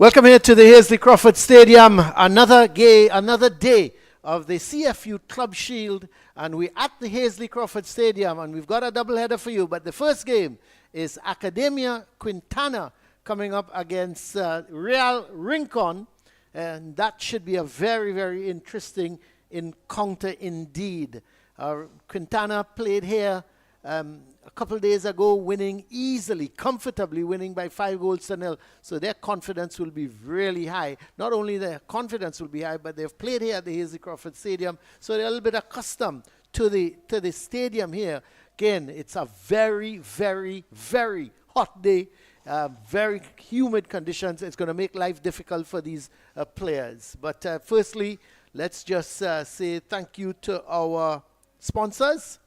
Welcome here to the Hazley Crawford Stadium. Another day of the CFU Club Shield, and we're at the Hazley Crawford Stadium, and we've got a doubleheader for you. But the first game is Academia Quintana coming up against Real Rincon, and that should be a very, very interesting encounter indeed. Quintana played here a couple of days ago, winning easily, comfortably winning by 5-0. So their confidence will be really high. Not only their confidence will be high, but they've played here at the Hazley Crawford Stadium, so they're a little bit accustomed to the stadium here. Again, it's a very, very, very hot day, very humid conditions. It's going to make life difficult for these players. But firstly, let's just say thank you to our sponsors.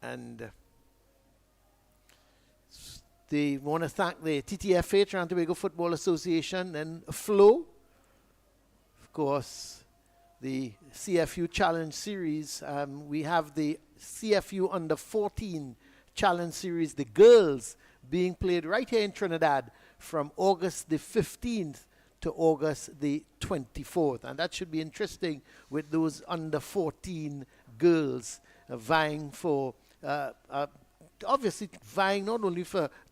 And they want to thank the TTFA, Trinidad and Tobago Football Association, and Flow. Of course, the CFU Challenge Series. We have the CFU Under 14 Challenge Series, the girls, being played right here in Trinidad from August the 15th to August the 24th. And that should be interesting with those under 14 girls vying for obviously vying not only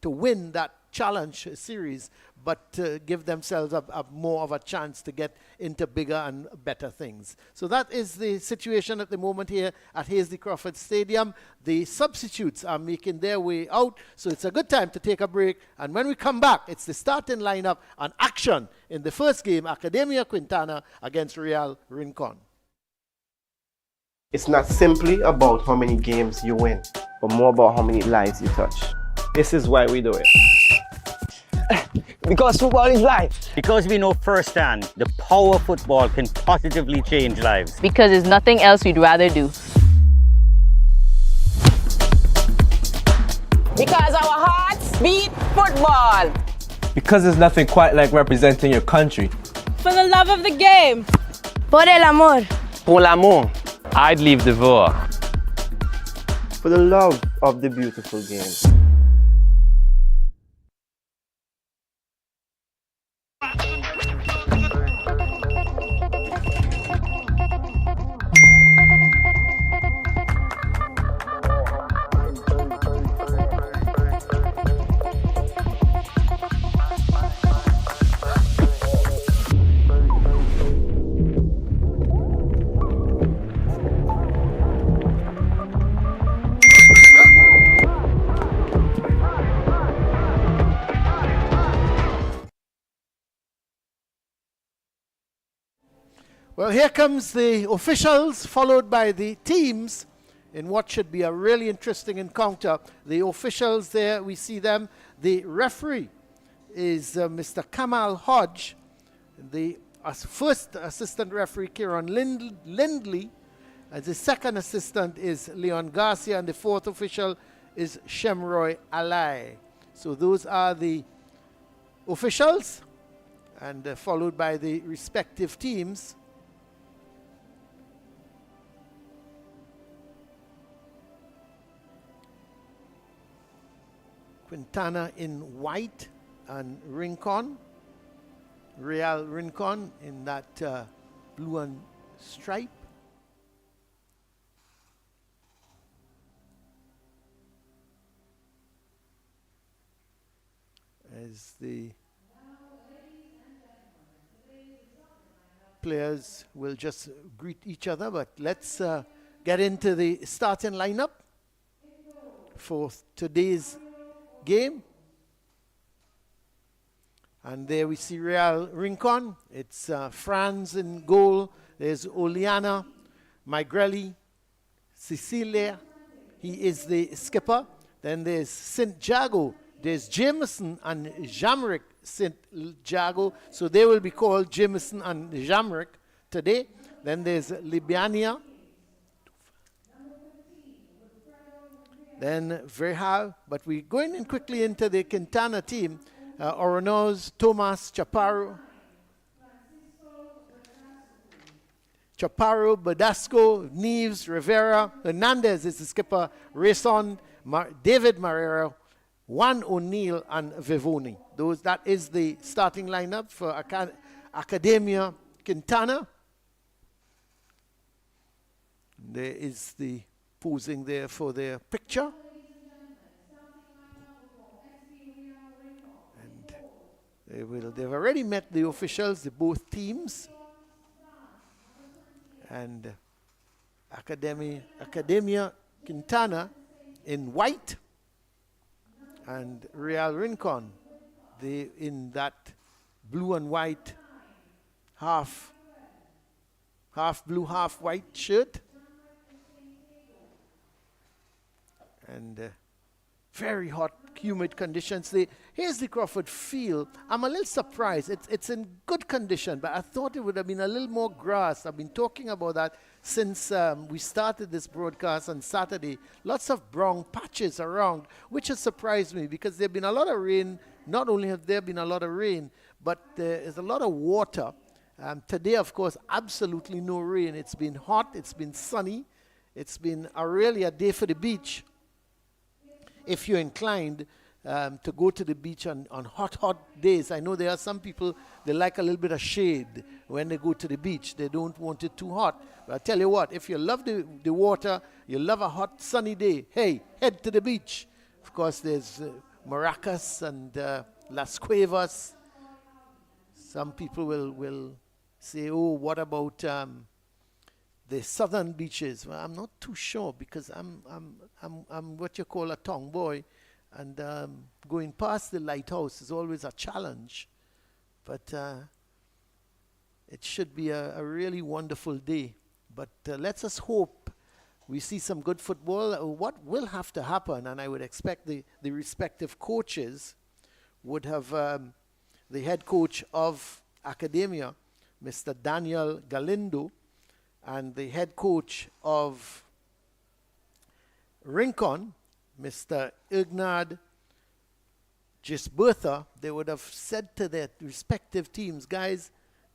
to win that challenge series, but to give themselves a more of a chance to get into bigger and better things. So that is the situation at the moment here at Hazley Crawford Stadium. The substitutes are making their way out, so it's a good time to take a break. And when we come back, it's the starting lineup and action in the first game, Academia Quintana against Real Rincon. It's not simply about how many games you win, but more about how many lives you touch. This is why we do it. Because football is life. Because we know firsthand the power of football can positively change lives. Because there's nothing else we'd rather do. Because our hearts beat football. Because there's nothing quite like representing your country. For the love of the game. Por el amor. Pour l'amour. I'd leave the VOE. For the love of the beautiful game. Well, here comes the officials, followed by the teams in what should be a really interesting encounter. The officials there, we see them. The referee is Mr. Kamal Hodge. The first assistant referee, Kieran Lindley. The second assistant is Leon Garcia, and the fourth official is Shemroy Alai. So those are the officials, and followed by the respective teams. Quintana in white and Rincon, Real Rincon in that blue and stripe. As the players will just greet each other, but let's get into the starting lineup for today's game. And there we see Real Rincon. It's Franz in goal. There's Oliana, Migrelli, Cecilia. He is the skipper. Then there's St. Jago. There's Jameson and Jamrick St. Jago. So they will be called Jameson and Jamrick today. Then there's Libiania. Then Verhal, but we're going in quickly into the Quintana team. Oronoz, Tomas, Chaparro, Badasco, Neves, Rivera, Hernandez is the skipper, Rayson, David Marrero, Juan O'Neill and Vivoni. That is the starting lineup for Academia Quintana. There is the posing there for their picture. And they've already met the officials, both teams. And Academia Quintana in white, and Real Rincon, they in that blue and white, half blue, half white shirt. And very hot, humid conditions. Here's the Crawford field. I'm a little surprised. It's in good condition, but I thought it would have been a little more grass. I've been talking about that since we started this broadcast on Saturday. Lots of brown patches around, which has surprised me because there have been a lot of rain. Not only have there been a lot of rain, but there is a lot of water. Today, of course, absolutely no rain. It's been hot. It's been sunny. It's been really a day for the beach. If you're inclined to go to the beach on hot days. I know there are some people, they like a little bit of shade when they go to the beach. They don't want it too hot. But I tell you what, if you love the water, you love a hot sunny day, hey, head to the beach. Of course, there's Maracas and Las Cuevas. Some people will say, oh, what about the southern beaches? Well, I'm not too sure because I'm what you call a tongue boy, and going past the lighthouse is always a challenge. But it should be a really wonderful day. But let's us hope we see some good football. What will have to happen, and I would expect the respective coaches would have the head coach of Academia, Mr. Daniel Galindo, and the head coach of Rincon, Mr. Ignad Gisbertha, they would have said to their respective teams, guys,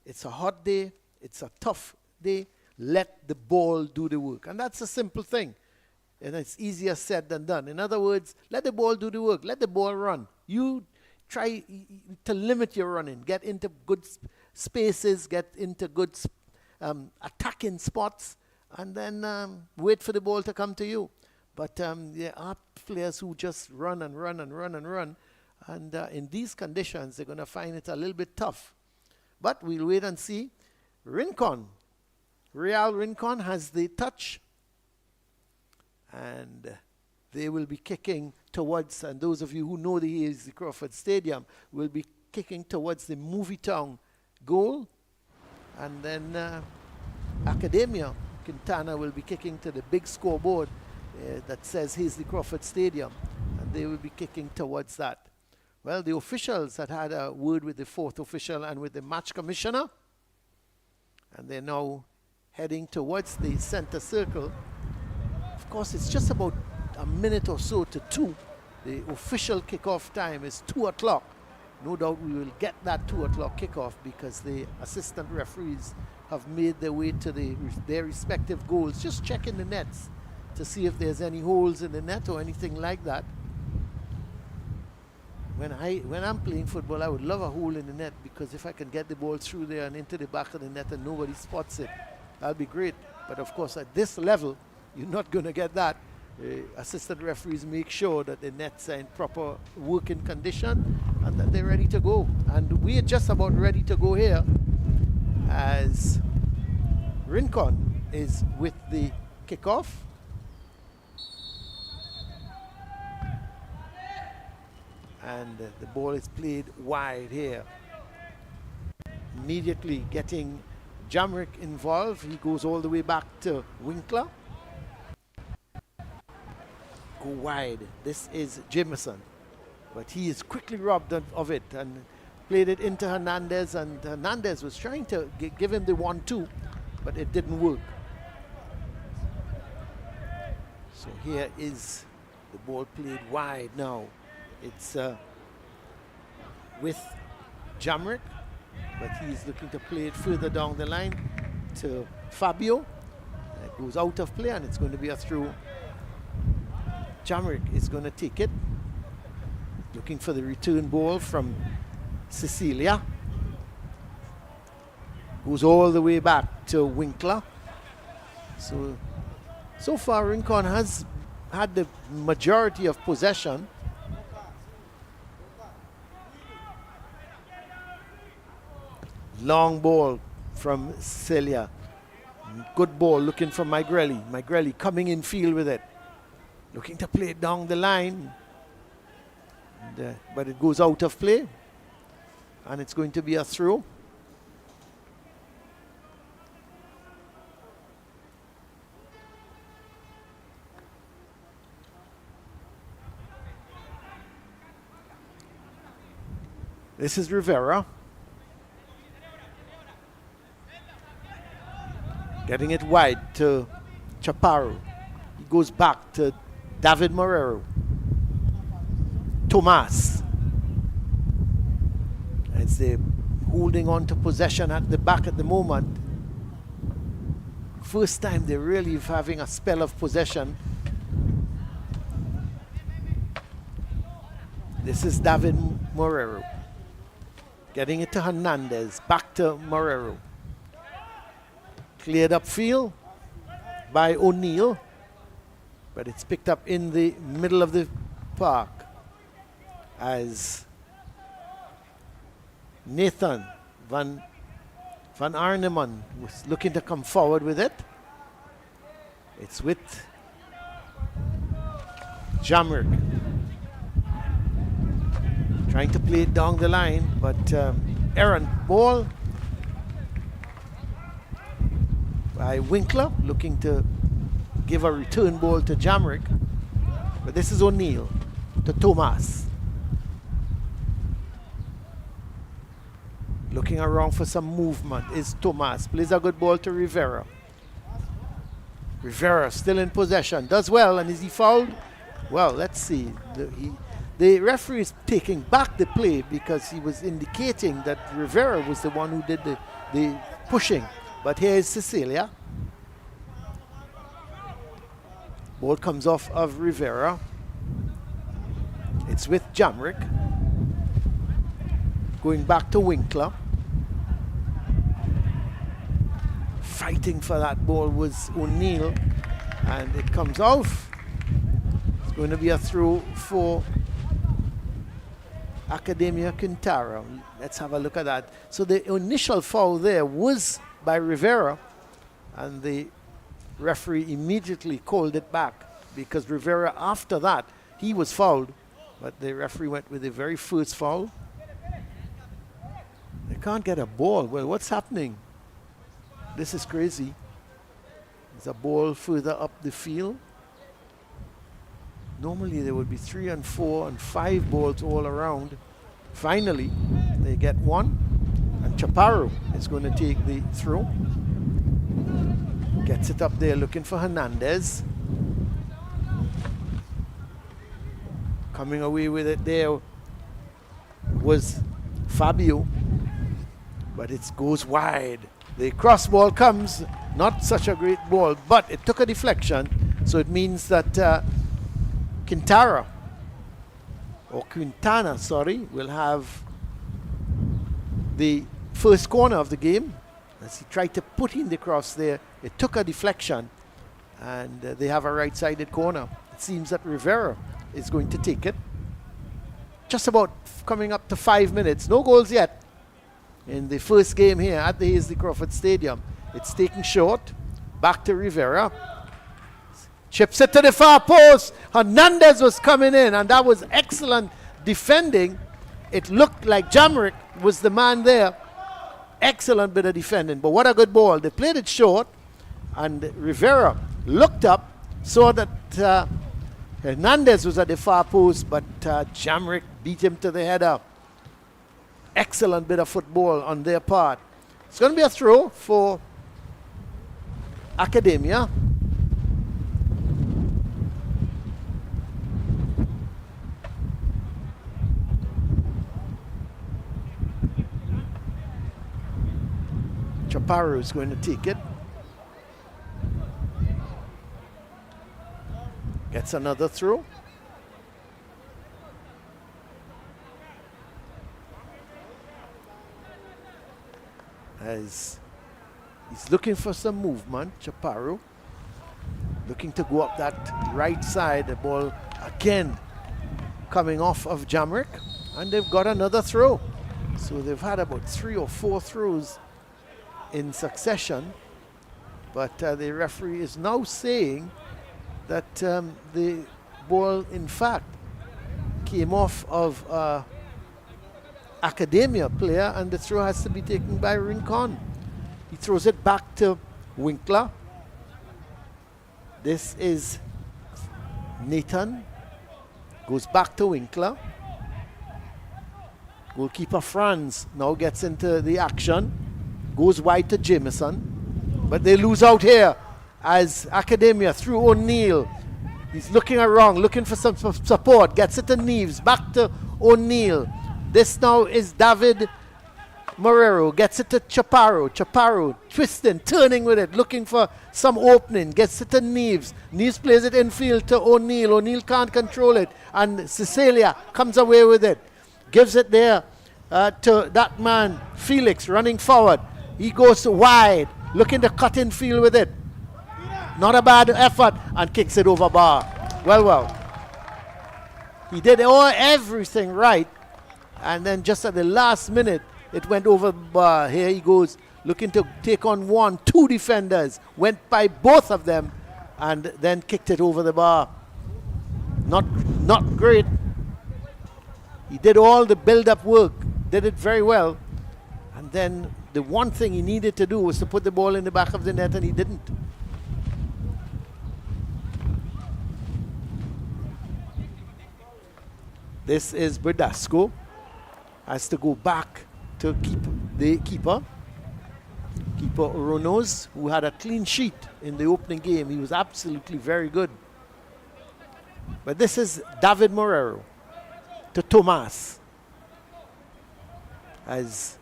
it's a hot day, it's a tough day, let the ball do the work. And that's a simple thing. And it's easier said than done. In other words, let the ball do the work, let the ball run. You try to limit your running, get into good spaces, get into good attacking spots, and then wait for the ball to come to you. But there are players who just run and run and run and run, and in these conditions, they're going to find it a little bit tough. But we'll wait and see. Rincon, Real Rincon has the touch, and they will be kicking towards, and those of you who know the Crawford Stadium will be kicking towards the Movie Town goal, and then Academia Quintana will be kicking to the big scoreboard that says here's the Crawford Stadium, and they will be kicking towards that. Well, the officials had a word with the fourth official and with the match commissioner, and they're now heading towards the center circle. Of course, it's just about a minute or so to 2. The official kickoff time is 2 o'clock. No doubt we will get that 2 o'clock kickoff because the assistant referees have made their way to their respective goals, just checking the nets to see if there's any holes in the net or anything like that. When I'm playing football, I would love a hole in the net, because if I can get the ball through there and into the back of the net and nobody spots it, that'll be great. But of course, at this level, you're not going to get that. Assistant referees make sure that the nets are in proper working condition and that they're ready to go. And we are just about ready to go here as Rincon is with the kickoff. And the ball is played wide here. Immediately getting Jamrick involved. He goes all the way back to Winkler. Go wide. This is Jameson. But he is quickly robbed of it and played it into Hernandez. And Hernandez was trying to give him the 1-2, but it didn't work. So here is the ball played wide now. It's with Jamrick, but he's looking to play it further down the line to Fabio. It goes out of play, and it's going to be a throw. Jamrick is going to take it. Looking for the return ball from Cecilia. Goes all the way back to Winkler. So far Rincon has had the majority of possession. Long ball from Celia. Good ball looking for Migrelli. Migrelli coming in field with it. Looking to play it down the line. But it goes out of play. And it's going to be a throw. This is Rivera. Getting it wide to Chaparro. He goes back to David Morero. Tomas. As they're holding on to possession at the back at the moment. First time they're really having a spell of possession. This is David Morero. Getting it to Hernandez. Back to Morero. Cleared up field by O'Neill. But it's picked up in the middle of the park as Nathan Van Arneman was looking to come forward with it. It's with Jammer. Trying to play it down the line, but errant ball by Winkler, looking to give a return ball to Jamrick. But this is O'Neill to Tomas. Looking around for some movement is Tomas. Plays a good ball to Rivera. Rivera still in possession. Does well, and is he fouled? Well, let's see. The referee is taking back the play because he was indicating that Rivera was the one who did the pushing. But here is Cecilia. Ball comes off of Rivera. It's with Jamrick. Going back to Winkler. Fighting for that ball was O'Neill. And it comes off. It's going to be a throw for Academia Quintana. Let's have a look at that. So the initial foul there was by Rivera, and the referee immediately called it back because Rivera, after that, he was fouled, but the referee went with the very first foul. They can't get a ball. Well, what's happening? This is crazy. There's a ball further up the field. Normally there would be 3 and 4 and 5 balls all around. Finally, they get one, and Chaparro is going to take the throw. Gets it up there looking for Hernandez. Coming away with it there was Fabio, but it goes wide. The cross ball comes, not such a great ball, but it took a deflection, so it means that Quintana, will have the first corner of the game. As he tried to put in the cross there, it took a deflection, and they have a right-sided corner. It seems that Rivera is going to take it. Just about coming up to 5 minutes. No goals yet in the first game here at the Hazley Crawford Stadium. It's taken short. Back to Rivera. Chips it to the far post. Hernandez was coming in, and that was excellent defending. It looked like Jamrick was the man there. Excellent bit of defending, but what a good ball. They played it short, and Rivera looked up, saw that Hernandez was at the far post, but Jamrick beat him to the header. Excellent bit of football on their part. It's going to be a throw for Academia. Chaparro is going to take it. Gets another throw. as he's looking for some movement. Chaparro looking to go up that right side. The ball again coming off of Jamrick, and they've got another throw. So they've had about 3 or 4 throws in succession, but the referee is now saying that the ball in fact came off of Academia player, and the throw has to be taken by Rincon. He throws it back to Winkler. This is Nathan. Goes back to Winkler. Goalkeeper Franz now gets into the action. Goes wide to Jameson. But they lose out here as Academia through O'Neill. He's looking around, looking for some support. Gets it to Neves. Back to O'Neill. This now is David Morero. Gets it to Chaparro. Chaparro twisting, turning with it, looking for some opening. Gets it to Neves. Neves plays it infield to O'Neill. O'Neill can't control it. And Cecilia comes away with it. Gives it there to that man, Felix, running forward. He goes wide, looking to cut in field with it. Not a bad effort, and kicks it over bar. Well. He did everything right, and then just at the last minute, it went over bar. Here he goes, looking to take on 2 defenders. Went by both of them, and then kicked it over the bar. Not great. He did all the build-up work, did it very well, and then the one thing he needed to do was to put the ball in the back of the net, and he didn't. This is Berdasco. Has to go back to keep the keeper. Keeper Oronos, who had a clean sheet in the opening game. He was absolutely very good. But this is David Morero to Tomas as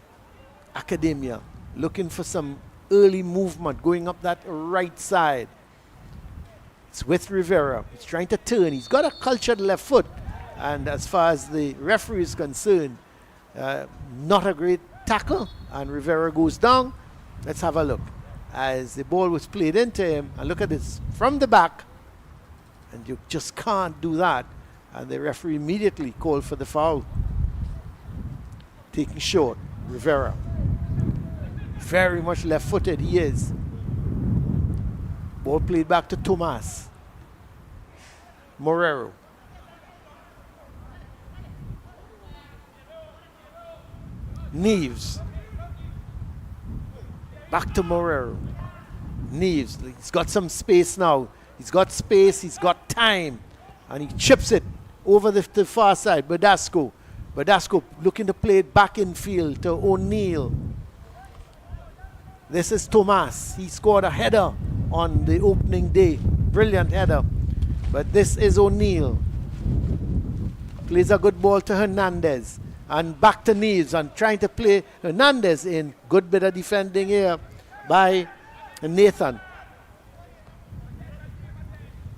Academia looking for some early movement going up that right side. It's with Rivera. He's trying to turn. He's got a cultured left foot, and as far as the referee is concerned, not a great tackle, and Rivera goes down. Let's have a look as the ball was played into him, and look at this from the back, and you just can't do that, and the referee immediately called for the foul. Taking short, Rivera. Very much left-footed he is. Ball played back to Tomas. Morero. Neves. Back to Morero. Neves. He's got some space now. He's got space, he's got time. And he chips it over the far side. Berdasco. Berdasco looking to play it back in field to O'Neill. This is Tomas. He scored a header on the opening day. Brilliant header. But this is O'Neill. Plays a good ball to Hernandez. And back to Neves and trying to play Hernandez in. Good bit of defending here by Nathan.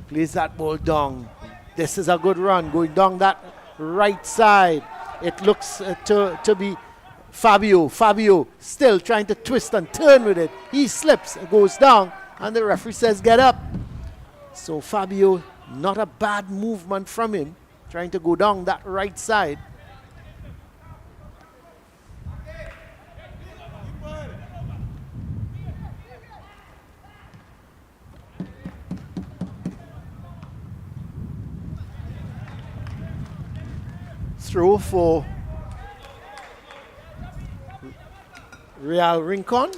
Plays that ball down. This is a good run going down that right side. It looks to be Fabio. Fabio still trying to twist and turn with it. He slips, goes down, and the referee says get up. So Fabio, not a bad movement from him, trying to go down that right side. Throw for Real Rincon.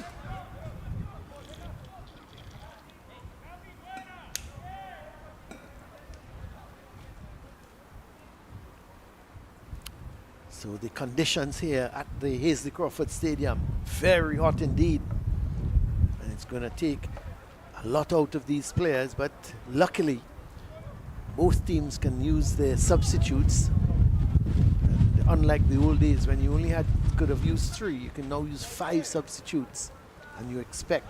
So the conditions here at the Hazley Crawford Stadium, very hot indeed. And it's going to take a lot out of these players, but luckily both teams can use their substitutes. Unlike the old days when you only could have used 3, you can now use 5 substitutes, and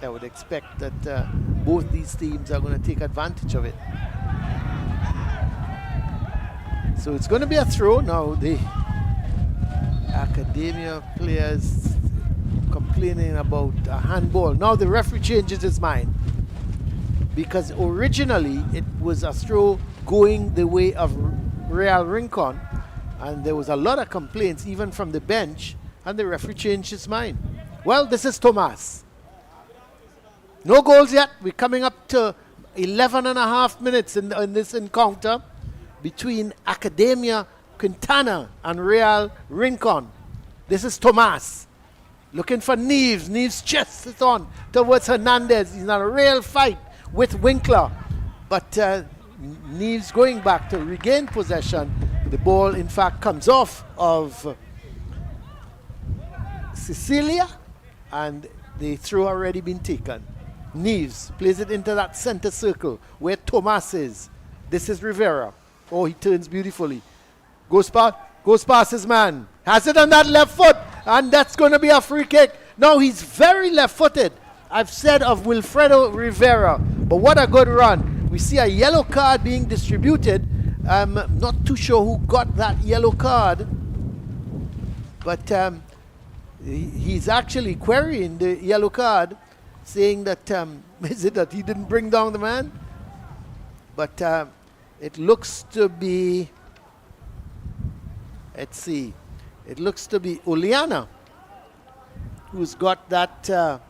I would expect that both these teams are going to take advantage of it. So it's going to be a throw now. The Academia players complaining about a handball. Now the referee changes his mind, because originally it was a throw going the way of Real Rincon, and there was a lot of complaints even from the bench, and the referee changed his mind. Well, this is Tomas. No goals yet. We're coming up to 11 and a half minutes in this encounter between Academia Quintana and Real Rincon. This is Tomas looking for Neves. Neves' chest is on towards Hernandez. He's in a real fight with Winkler, but Neves going back to regain possession. The ball in fact comes off of Cecilia, and the throw already been taken. Neves plays it into that center circle where Tomas is. This is Rivera. Oh, he turns beautifully. Goes past his man. Has it on that left foot, and that's going to be a free kick. Now he's very left-footed. I've said of Wilfredo Rivera, but what a good run. We see a yellow card being distributed. I'm not too sure who got that yellow card, but he's actually querying the yellow card, saying that is it that he didn't bring down the man? But it looks to be, let's see, it looks to be Oleana who's got that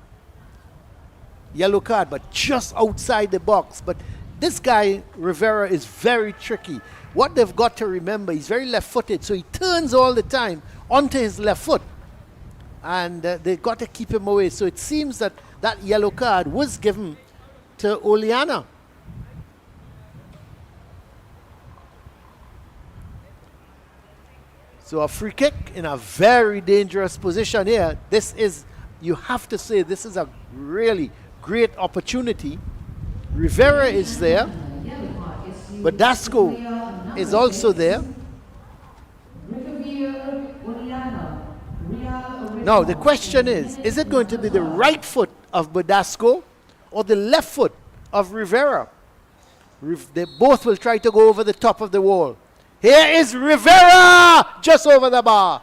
yellow card, but just outside the box. But this guy, Rivera, is very tricky. What they've got to remember, he's very left-footed, so he turns all the time onto his left foot. And they've got to keep him away. So it seems that that yellow card was given to Oleana. So a free kick in a very dangerous position here. This is, you have to say, this is a really great opportunity. Rivera is there. Badasco is also there. Now the question is it going to be the right foot of Badasco or the left foot of Rivera? They both will try to go over the top of the wall. Here is Rivera, just over the bar.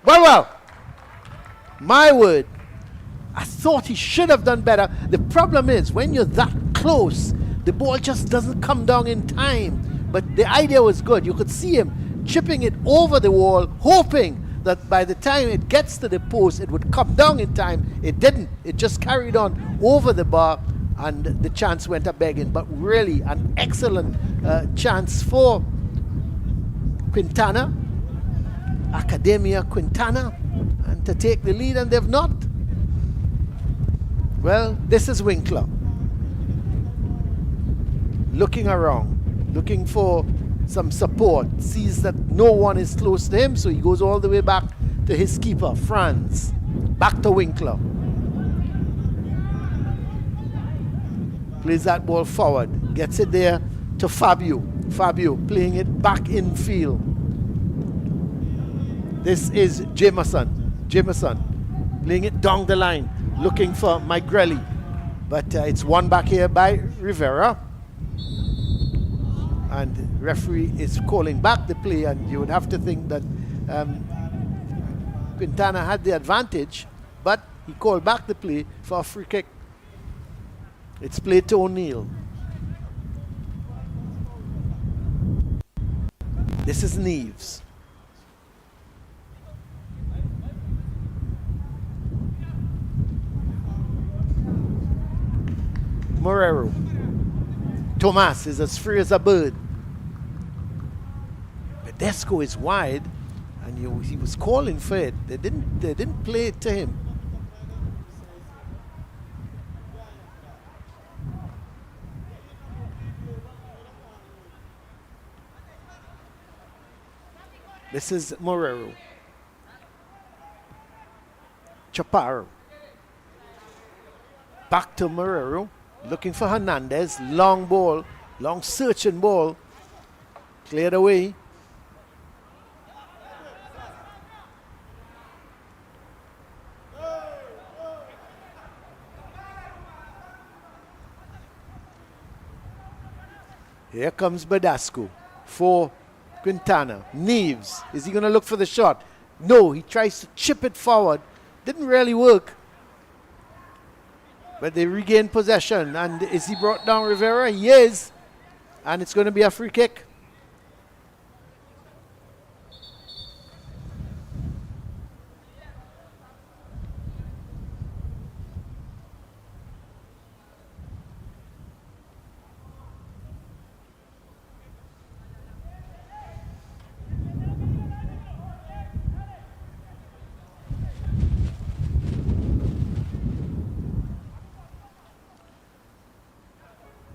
Well, my word. I thought he should have done better. The problem is, when you're that close, the ball just doesn't come down in time. But the idea was good. You could see him chipping it over the wall, hoping that by the time it gets to the post, it would come down in time. It didn't. It just carried on over the bar, and the chance went a begging. But really, an excellent chance for Quintana, Academia Quintana, and to take the lead, and they've not. Well, this is Winkler looking around, looking for some support, sees that no one is close to him, so he goes all the way back to his keeper, Franz. Back to Winkler. Plays that ball forward, gets it there to Fabio. Fabio playing it back in field. This is Jameson. Jameson playing it down the line, looking for Migrelli. But it's won back here by Rivera. And referee is calling back the play, and you would have to think that Quintana had the advantage, but he called back the play for a free kick. It's played to O'Neill. This is Neves. Morero. Tomas is as free as a bird. Badesco is wide, and he was calling for it. They didn't play it to him. This is Morero. Chaparro. Back to Morero. Looking for Hernandez. Long ball. Long searching ball. Cleared away. Here comes Badasco for Quintana. Neves. Is he going to look for the shot? No, he tries to chip it forward. Didn't really work. But they regain possession. And is he brought down, Rivera? He is. And it's going to be a free kick.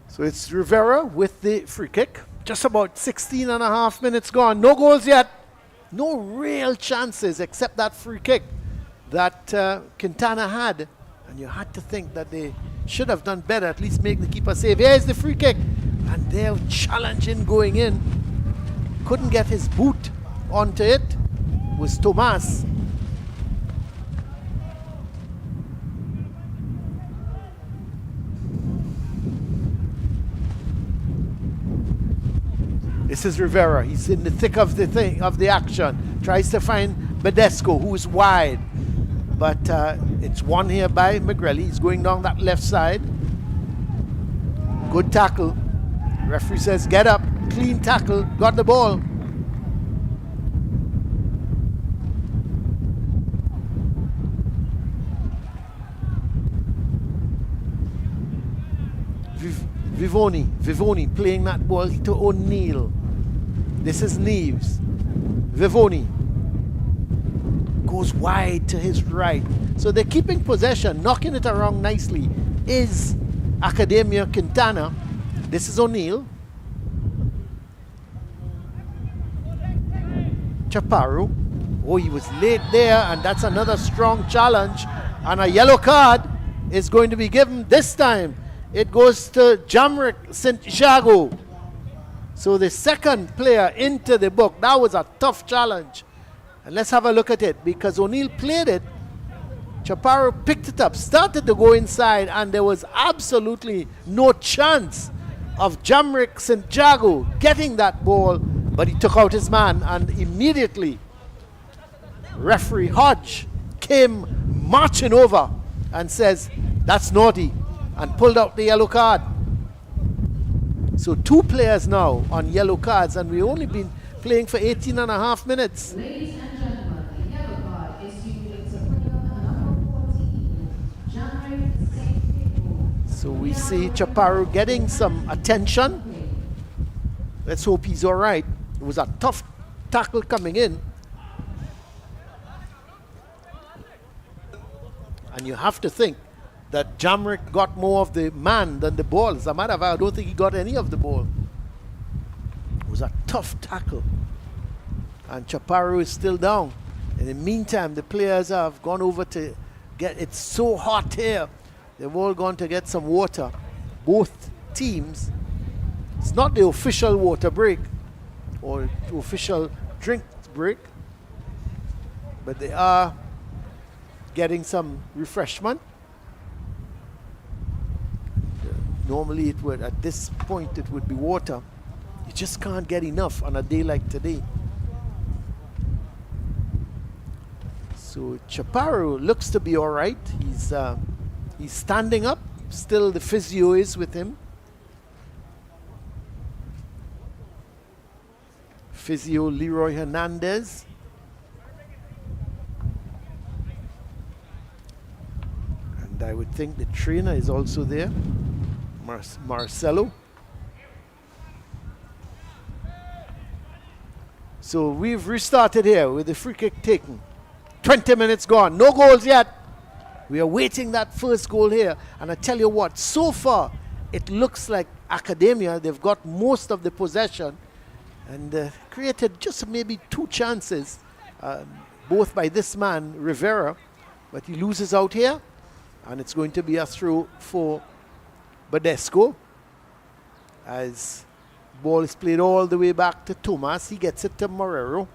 So it's Rivera with the free kick. Just about 16 and a half minutes gone. No goals yet. No real chances except that free kick that Quintana had. And you had to think that they should have done better, at least make the keeper save. Here's the free kick. And they're challenging going in. Couldn't get his boot onto it. Was Tomas. This is Rivera. He's in the thick of the action. Tries to find Badesco, who's wide. But it's won here by McGrelly. He's going down that left side. Good tackle. Referee says, get up. Clean tackle. Got the ball. Vivoni playing that ball to O'Neill. This is Neves. Vivoni goes wide to his right. So they're keeping possession, knocking it around nicely. Is Academia Quintana. This is O'Neill. Chaparro. Oh, he was late there, and that's another strong challenge. And a yellow card is going to be given this time. It goes to Jamrick Santiago. So the second player into the book. That was a tough challenge. And let's have a look at it, because O'Neill played it. Chaparro picked it up, started to go inside, and there was absolutely no chance of Jamrick Santiago getting that ball, but he took out his man, and immediately referee Hodge came marching over and says, that's naughty, and pulled out the yellow card. So 2 players now on yellow cards, and we've only been playing for 18 and a half minutes. Ladies and gentlemen, the yellow card is issued to number 14, Jamrick. So we see Chaparro getting some attention. Let's hope he's all right. It was a tough tackle coming in. And you have to think that Jamrick got more of the man than the ball. As a matter of fact, I don't think he got any of the ball. It was a tough tackle. And Chaparro is still down. In the meantime, the players have gone over to get, it's so hot here. They've all gone to get some water. Both teams. It's not the official water break or official drink break, but they are getting some refreshment. Normally it would, at this point, it would be water. You just can't get enough on a day like today. So Chaparro looks to be all right. He's standing up. Still the physio is with him. Physio Leroy Hernandez. And I would think the trainer is also there. Marcelo. So we've restarted here with the free kick taken. 20 minutes gone. No goals yet. We are waiting that first goal here. And I tell you what, so far it looks like Academia, they've got most of the possession and created just maybe 2 chances, both by this man, Rivera, but he loses out here, and it's going to be a throw for Badesco as ball is played all the way back to Tomas. He gets it to Morero.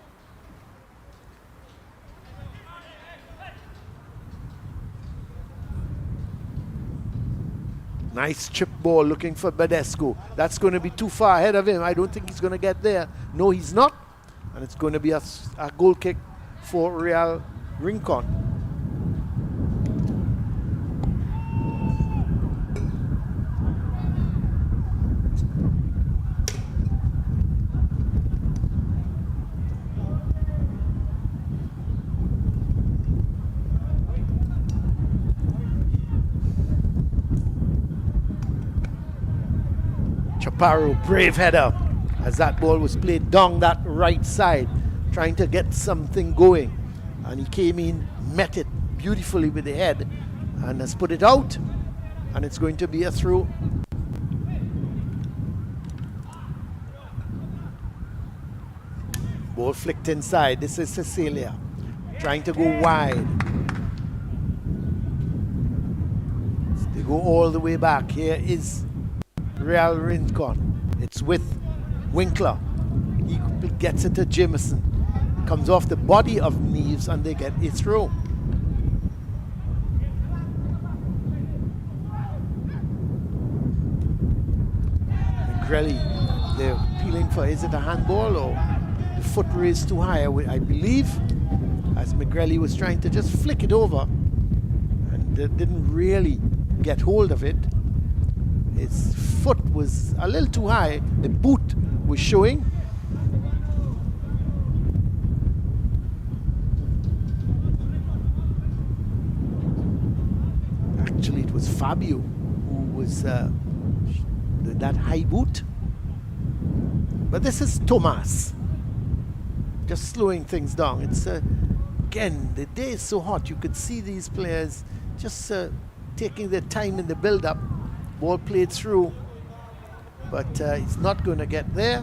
Nice chip ball looking for Badesco. That's going to be too far ahead of him. I don't think he's going to get there. No, he's not. And it's going to be a goal kick for Real Rincon. Chaparro, brave header, as that ball was played down that right side, trying to get something going. And he came in, met it beautifully with the head, and has put it out. And it's going to be a throw. Ball flicked inside. This is Cecilia, trying to go wide. They go all the way back. Here is Real Rincon. It's with Winkler. He gets it to Jameson. Comes off the body of Neves and they get a throw. McGrelly, they're appealing for, is it a handball or the foot raised too high? I believe, as McGrelly was trying to just flick it over and didn't really get hold of it. His foot was a little too high. The boot was showing. Actually, it was Fabio who was that high boot. But this is Tomas. Just slowing things down. It's again, the day is so hot. You could see these players just taking their time in the build-up. Ball played through, but it's not going to get there.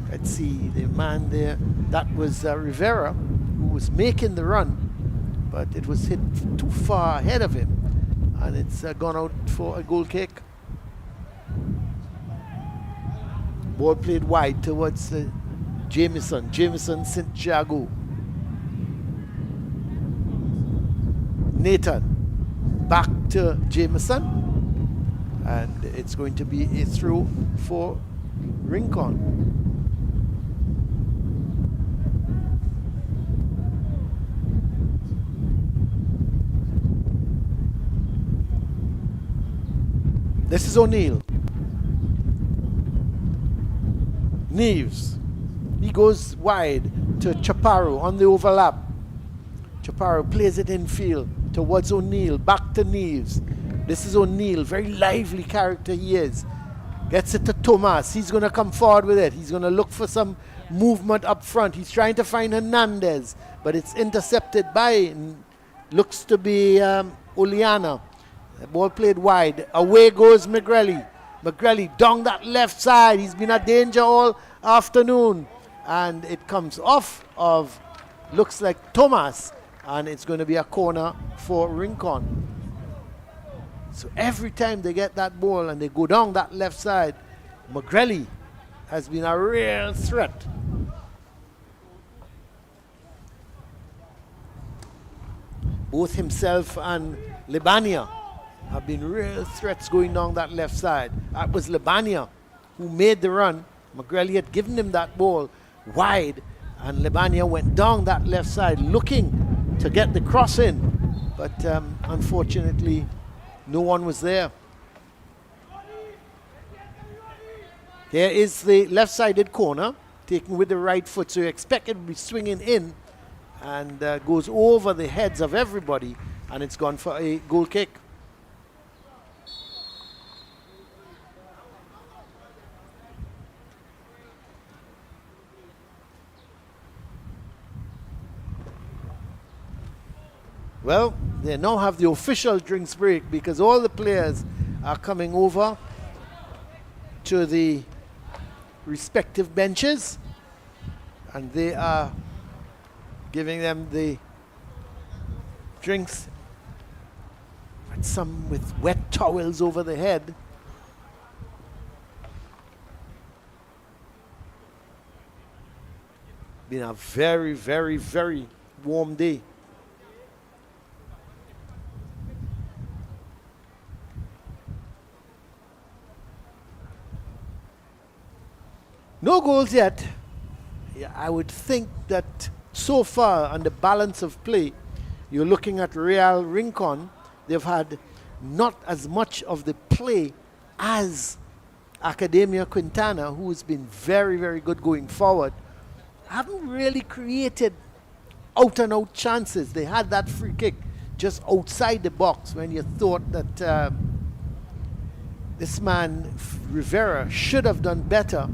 Let's see the man there. That was Rivera, who was making the run, but it was hit too far ahead of him, and it's gone out for a goal kick. Ball played wide towards Jameson Santiago. Nathan back to Jameson. And it's going to be a throw for Rincon. This is O'Neill. Neves. He goes wide to Chaparro on the overlap. Chaparro plays it infield towards O'Neill. Back to Neves. This is O'Neill, very lively character he is. Gets it to Tomas. He's going to come forward with it. He's going to look for some movement up front. He's trying to find Hernandez, but it's intercepted by, looks to be Oleana. The ball played wide. Away goes McGrelly. McGrelly down that left side. He's been a danger all afternoon. And it comes off of, looks like Tomas, and it's going to be a corner for Rincon. So every time they get that ball and they go down that left side, McGrelly has been a real threat. Both himself and Libania have been real threats going down that left side. That was Libania who made the run. McGrelly had given him that ball wide, and Libania went down that left side looking to get the cross in. But unfortunately, no one was there. Here is the left-sided corner, taken with the right foot. So you expect it to be swinging in and goes over the heads of everybody, and it's gone for a goal kick. Well, they now have the official drinks break because all the players are coming over to the respective benches and they are giving them the drinks, and some with wet towels over the head. Been a very, very, very warm day. No goals yet. Yeah, I would think that so far on the balance of play, you're looking at Real Rincon. They've had not as much of the play as Academia Quintana, who has been very, very good going forward. Haven't really created out-and-out chances. They had that free kick just outside the box when you thought that This man, Rivera, should have done better.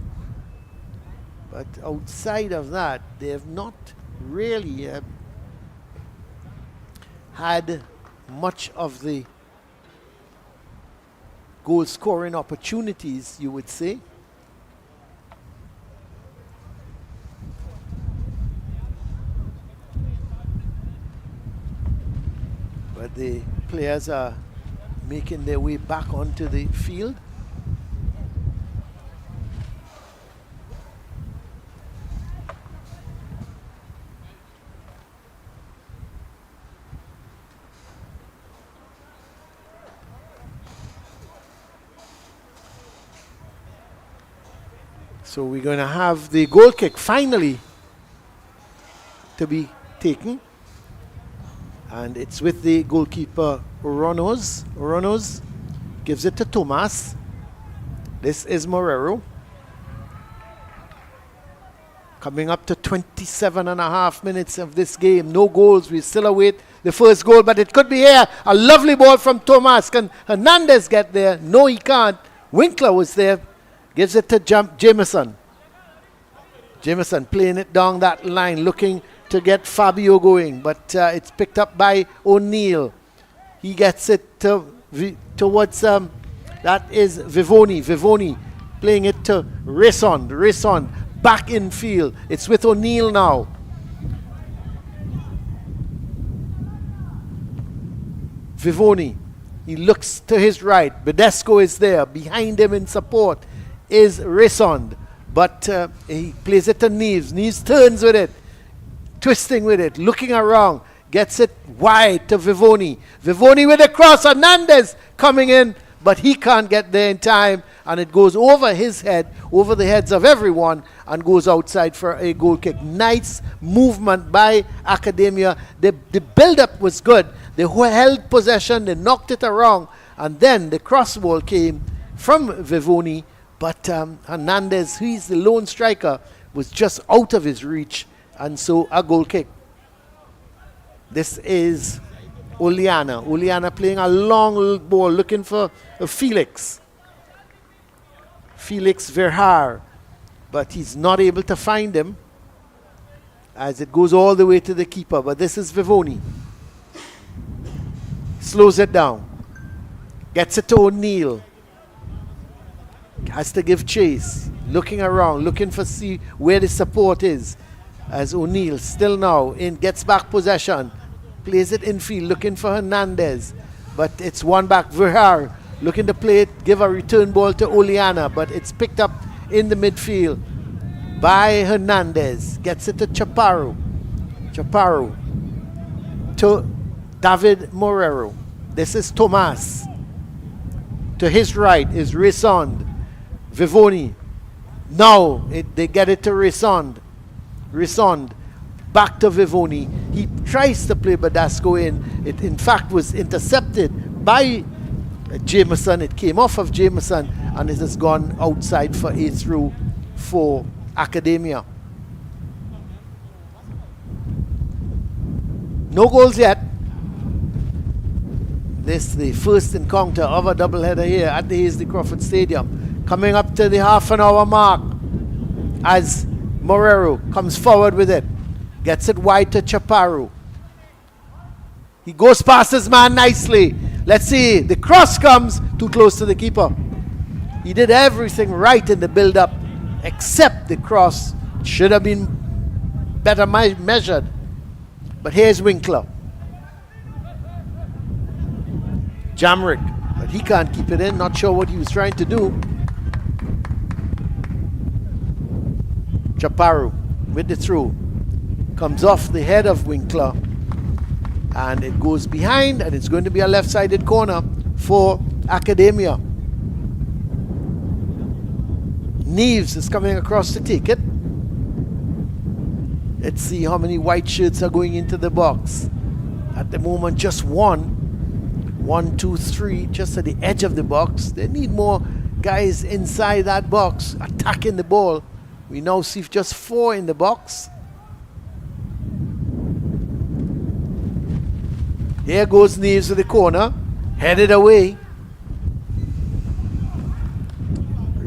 But outside of that, they have not really had much of the goal scoring opportunities, you would say. But the players are making their way back onto the field. So we're going to have the goal kick finally to be taken. And it's with the goalkeeper Oronos. Oronos gives it to Tomas. This is Morero. Coming up to 27.5 minutes of this game. No goals. We still await the first goal, but it could be here. A lovely ball from Tomas. Can Hernandez get there? No, he can't. Winkler was there. Gives it to Jameson. Jameson playing it down that line, looking to get Fabio going, but it's picked up by O'Neill. He gets it towards, that is Vivoni. Vivoni playing it to Rison. Rison back in field. It's with O'Neill now. Vivoni. He looks to his right. Bedesco is there. Behind him in support is Rison. But he plays it to Neves. Neves turns with it. Twisting with it. Looking around. Gets it wide to Vivoni. Vivoni with a cross. Hernandez coming in. But he can't get there in time. And it goes over his head. Over the heads of everyone. And goes outside for a goal kick. Nice movement by Academia. The build-up was good. They held possession. They knocked it around. And then the cross ball came from Vivoni. But Hernandez, who is the lone striker, was just out of his reach. And so a goal kick. This is Oleana. Oleana playing a long ball, looking for Felix. Felix Verhaar. But he's not able to find him as it goes all the way to the keeper. But this is Vivoni. Slows it down. Gets it to O'Neill. Has to give chase. Looking around, looking for see where the support is. As O'Neill still now gets back possession. Plays it infield, looking for Hernandez. But it's one back. Verhaar looking to play it, give a return ball to Oleana. But it's picked up in the midfield by Hernandez. Gets it to Chaparro. Chaparro to David Morero. This is Tomas. To his right is Rison. Vivoni. Now they get it to Rison. Rison back to Vivoni. He tries to play Badasco in. It in fact was intercepted by Jameson. It came off of Jameson and it has gone outside for a through for Academia. No goals yet. This the first encounter of a doubleheader here at the Hasely Crawford Stadium. Coming up to the half an hour mark as Morero comes forward with it. Gets it wide to Chaparro. He goes past his man nicely. Let's see. The cross comes too close to the keeper. He did everything right in the build-up except the cross. Should have been better measured. But here's Winkler. Jamrick. But he can't keep it in. Not sure what he was trying to do. Chaparro with the throw. Comes off the head of Winkler. And it goes behind. And it's going to be a left-sided corner for Academia. Neves is coming across to take it. Let's see how many white shirts are going into the box. At the moment, just one. 1, 2, 3, just at the edge of the box. They need more guys inside that box attacking the ball. We now see just 4 in the box. Here goes Neves to the corner. Headed away.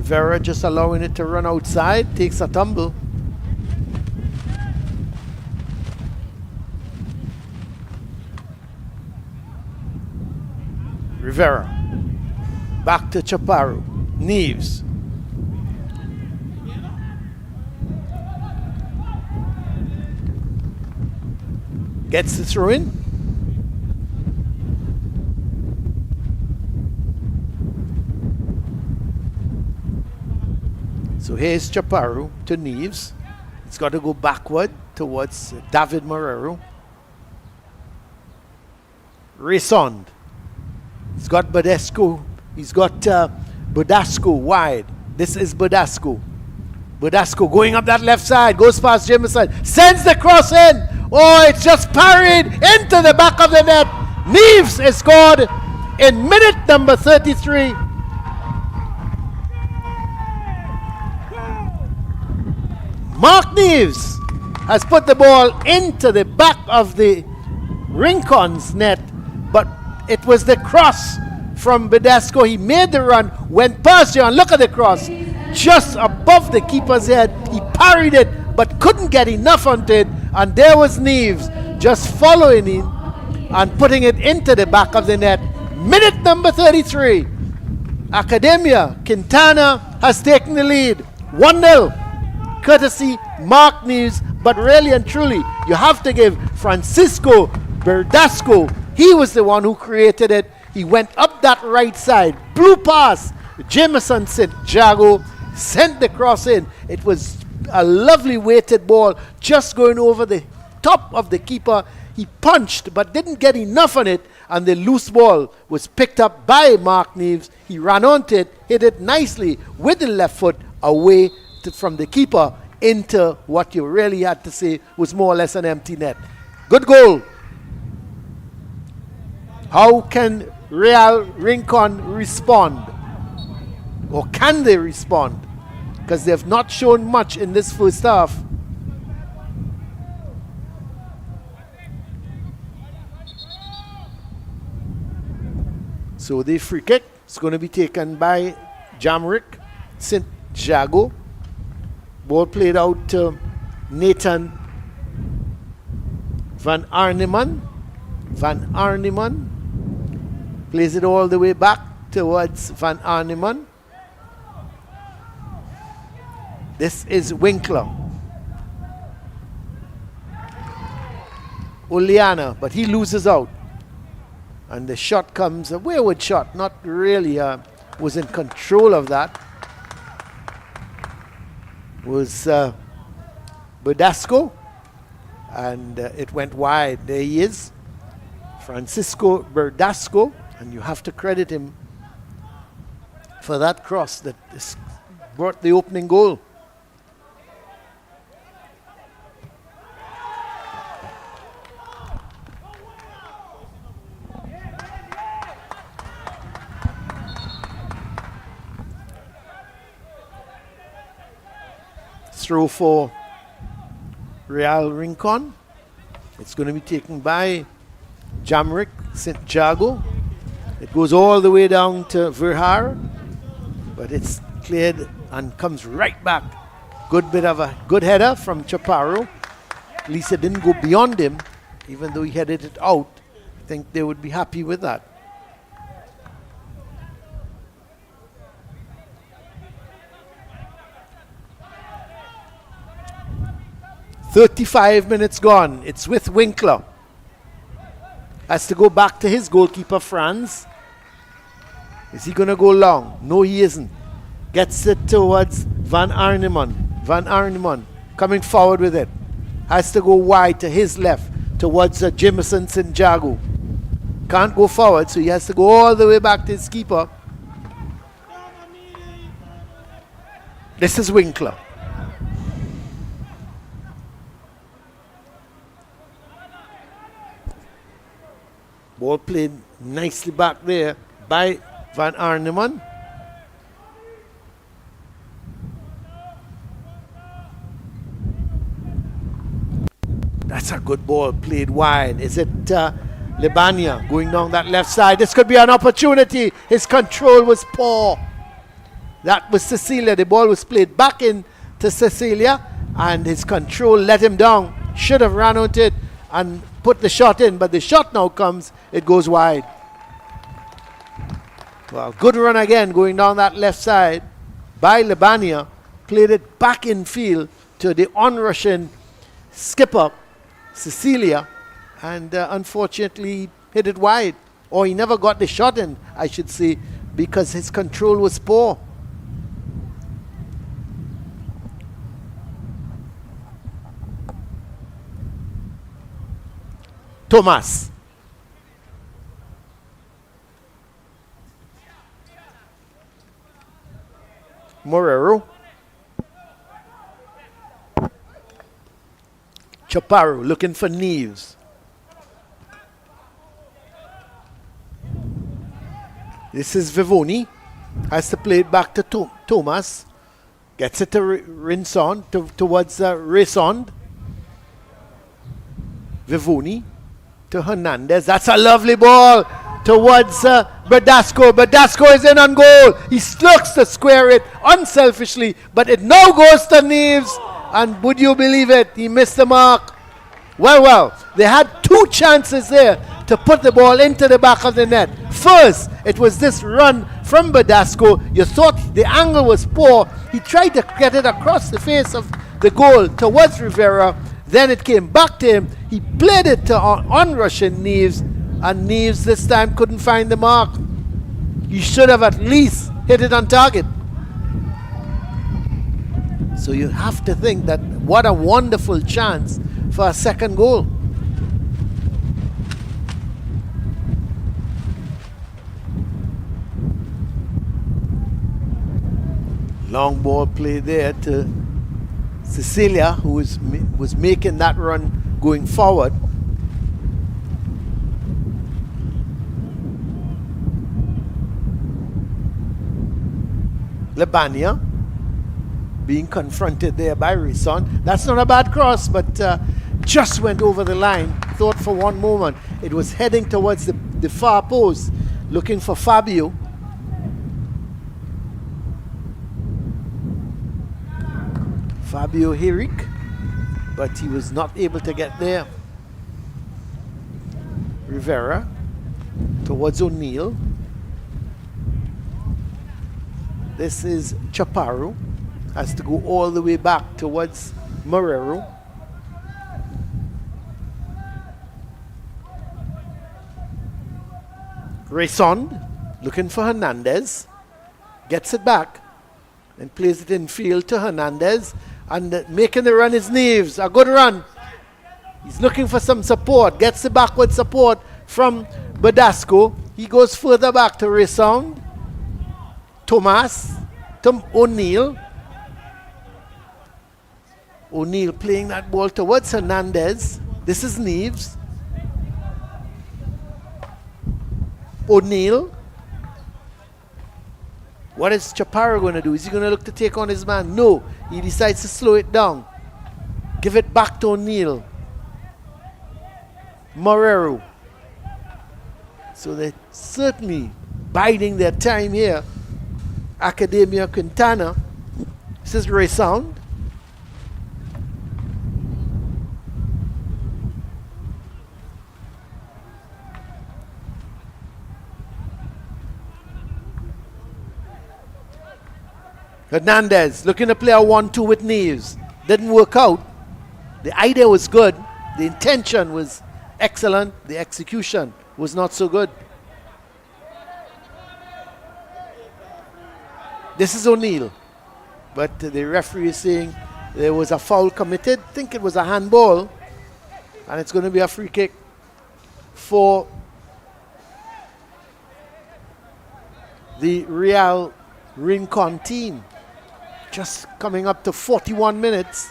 Rivera just allowing it to run outside, takes a tumble. Rivera. Back to Chaparro. Neves. Gets the throw in. So here's Chaparro to Neves. It's got to go backward towards David Marrero. Resond. He's got Badesco. He's got Bodasco wide. This is Bodasco. Bodasco going up that left side. Goes past Jameson. Sends the cross in. Oh, it's just parried into the back of the net. Neves is scored in minute number 33. Mark Neves has put the ball into the back of the Rincon's net, but it was the cross from Badesco. He made the run, went past you, and look at the cross. Just above the keeper's head. He parried it, but couldn't get enough onto it, and there was Neves just following him and putting it into the back of the net. Minute number 33. Academia Quintana has taken the lead. 1-0. Courtesy Mark Neves, but really and truly, you have to give Francisco Verdasco. He was the one who created it. He went up that right side, blew past Jameson St. Jago, sent the cross in. It was a lovely weighted ball, just going over the top of the keeper. He punched, but didn't get enough on it, and the loose ball was picked up by Mark Neves. He ran onto it, hit it nicely with the left foot away from the keeper into what you really had to say was more or less an empty net. Good goal. How can Real Rincon respond? Or can they respond? Because they have not shown much in this first half. So the free kick is going to be taken by Jamrick St. Jago. Ball played out to Nathan Van Arneman. Van Arneman plays it all the way back towards Van Arneman. This is Winkler. Oleana, but he loses out. And the shot comes, a wayward shot, not really was in control of that. Was Bodasco, and it went wide. There he is, Francisco Bodasco, and you have to credit him for that cross that brought the opening goal. Throw for Real Rincon. It's going to be taken by Jamrick St. Jago. It goes all the way down to Verhar, but it's cleared and comes right back. Good bit of a good header from Chaparro. At least it didn't go beyond him, even though he headed it out. I think they would be happy with that. "35 minutes gone." It's with Winkler. Has to go back to his goalkeeper, Franz. Is he going to go long? No, he isn't. Gets it towards Van Arneman. Van Arneman coming forward with it. Has to go wide to his left towards Jameson St. Jago. Can't go forward, so he has to go all the way back to his keeper. This is Winkler. Ball played nicely back there by Van Arneman. That's a good ball played wide. Is it Libania going down that left side? This could be an opportunity. His control was poor. That was Cecilia. The ball was played back in to Cecilia, and his control let him down. Should have ran onto it and put the shot in, but the shot now comes, it goes wide. Well, good run again going down that left side by Libania. Played it back in field to the on-rushing skipper, Cecilia, and unfortunately hit it wide. Or he never got the shot in, I should say, because his control was poor. Thomas. Morero. Chaparro looking for Neves. This is Vivoni. Has to play it back to Thomas. Gets it to Rincon, towards Raysond. Vivoni to Hernandez. That's a lovely ball towards Bradasco. Bradasco is in on goal. He looks to square it unselfishly, but it now goes to Neves. And would you believe it? He missed the mark. Well, they had two chances there to put the ball into the back of the net. First, it was this run from Bradasco. You thought the angle was poor. He tried to get it across the face of the goal towards Rivera. Then it came back to him. He played it to on-rushing Neves, and Neves this time couldn't find the mark. He should have at least hit it on target. So you have to think that what a wonderful chance for a second goal. Long ball play there to Cecilia, who was making that run going forward. Lebania being confronted there by Rison. That's not a bad cross, but just went over the line. Thought for one moment it was heading towards the far post, looking for Fabio. Fabio Hirik, but he was not able to get there. Rivera towards O'Neill. This is Chaparro. Has to go all the way back towards Morero. Raysond looking for Hernandez. Gets it back and plays it in field to Hernandez. And making the run is Neves. A good run. He's looking for some support. Gets the backward support from Badasco. He goes further back to Raysond. Thomas. To O'Neill. O'Neill playing that ball towards Hernandez. This is Neves. O'Neill. What is Chaparro going to do? Is he going to look to take on his man? No. He decides to slow it down. Give it back to O'Neill. Morero. So they're certainly biding their time here. Academia Quintana. This is Raysond. Hernandez looking to play a 1-2 with Neves. Didn't work out. The idea was good. The intention was excellent. The execution was not so good. This is O'Neill. But the referee is saying there was a foul committed. I think it was a handball. And it's going to be a free kick for the Real Rincon team. Just coming up to 41 minutes.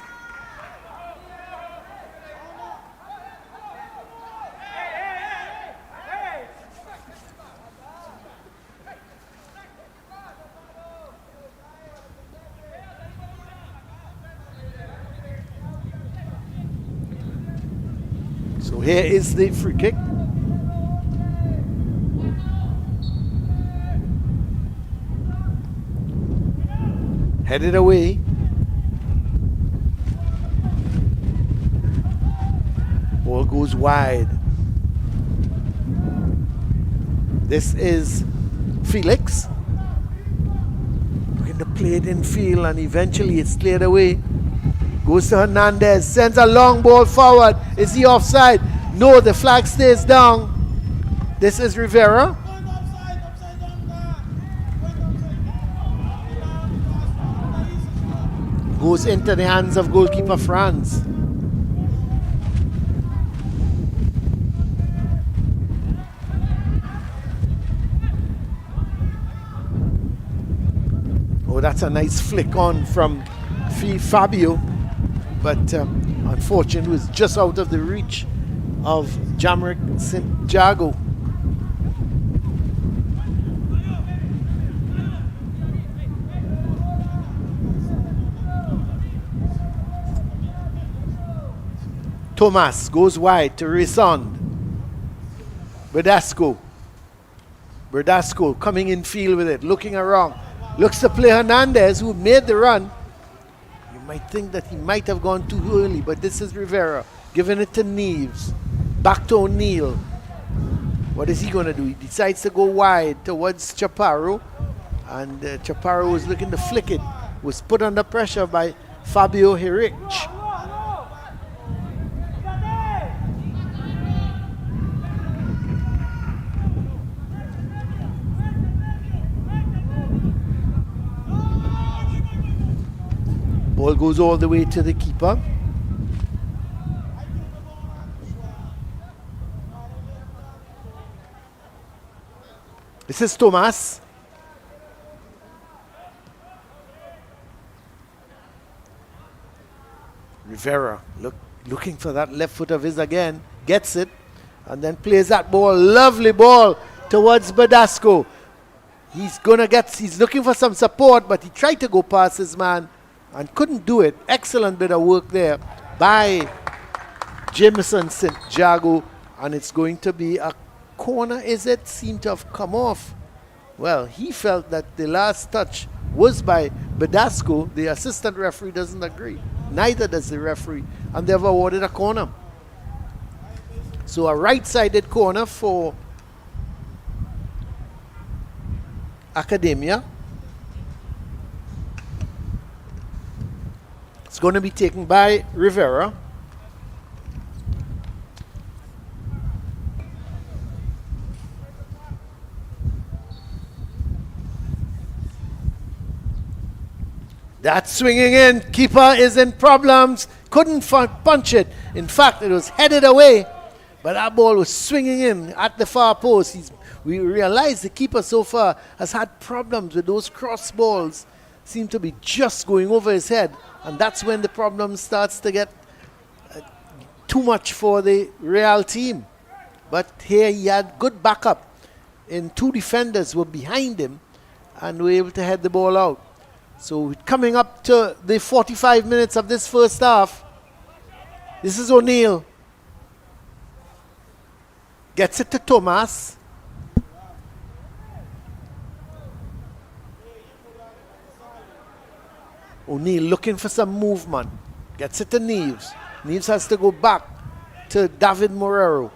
So here is the free kick. Headed away. Ball goes wide. This is Felix. Looking to play it in field, and eventually it's cleared away. Goes to Hernandez, sends a long ball forward. Is he offside? No, the flag stays down. This is Rivera. Goes into the hands of goalkeeper Franz. Oh, that's a nice flick on from Fabio, but unfortunately was just out of the reach of Jamrick Santiago. Thomas goes wide to Risson. Berdasco coming in field with it, looking around. Looks to play Hernandez, who made the run. You might think that he might have gone too early, but this is Rivera giving it to Neves. Back to O'Neill. What is he going to do? He decides to go wide towards Chaparro, and Chaparro was looking to flick it. Was put under pressure by Fabio Hirich. Ball goes all the way to the keeper. This is Thomas. Rivera looking for that left foot of his again. Gets it. And then plays that ball. Lovely ball towards Berdasco. He's looking for some support, but he tried to go past his man and couldn't do it. Excellent bit of work there by Jameson Santiago, and it's going to be a corner. Is it? Seemed to have come off. Well, he felt that the last touch was by Berdasco. The assistant referee doesn't agree. Neither does the referee, and they've awarded a corner. So a right-sided corner for Academia. It's going to be taken by Rivera. That's swinging in. Keeper is in problems. Couldn't punch it. In fact, it was headed away, but that ball was swinging in at the far post. We realize the keeper so far has had problems with those cross balls. Seem to be just going over his head. And that's when the problem starts to get too much for the Real team. But here he had good backup. And two defenders were behind him and were able to head the ball out. So coming up to the 45 minutes of this first half. This is O'Neill. Gets it to Thomas. O'Neill looking for some movement. Gets it to Neves. Neves has to go back to David Morero.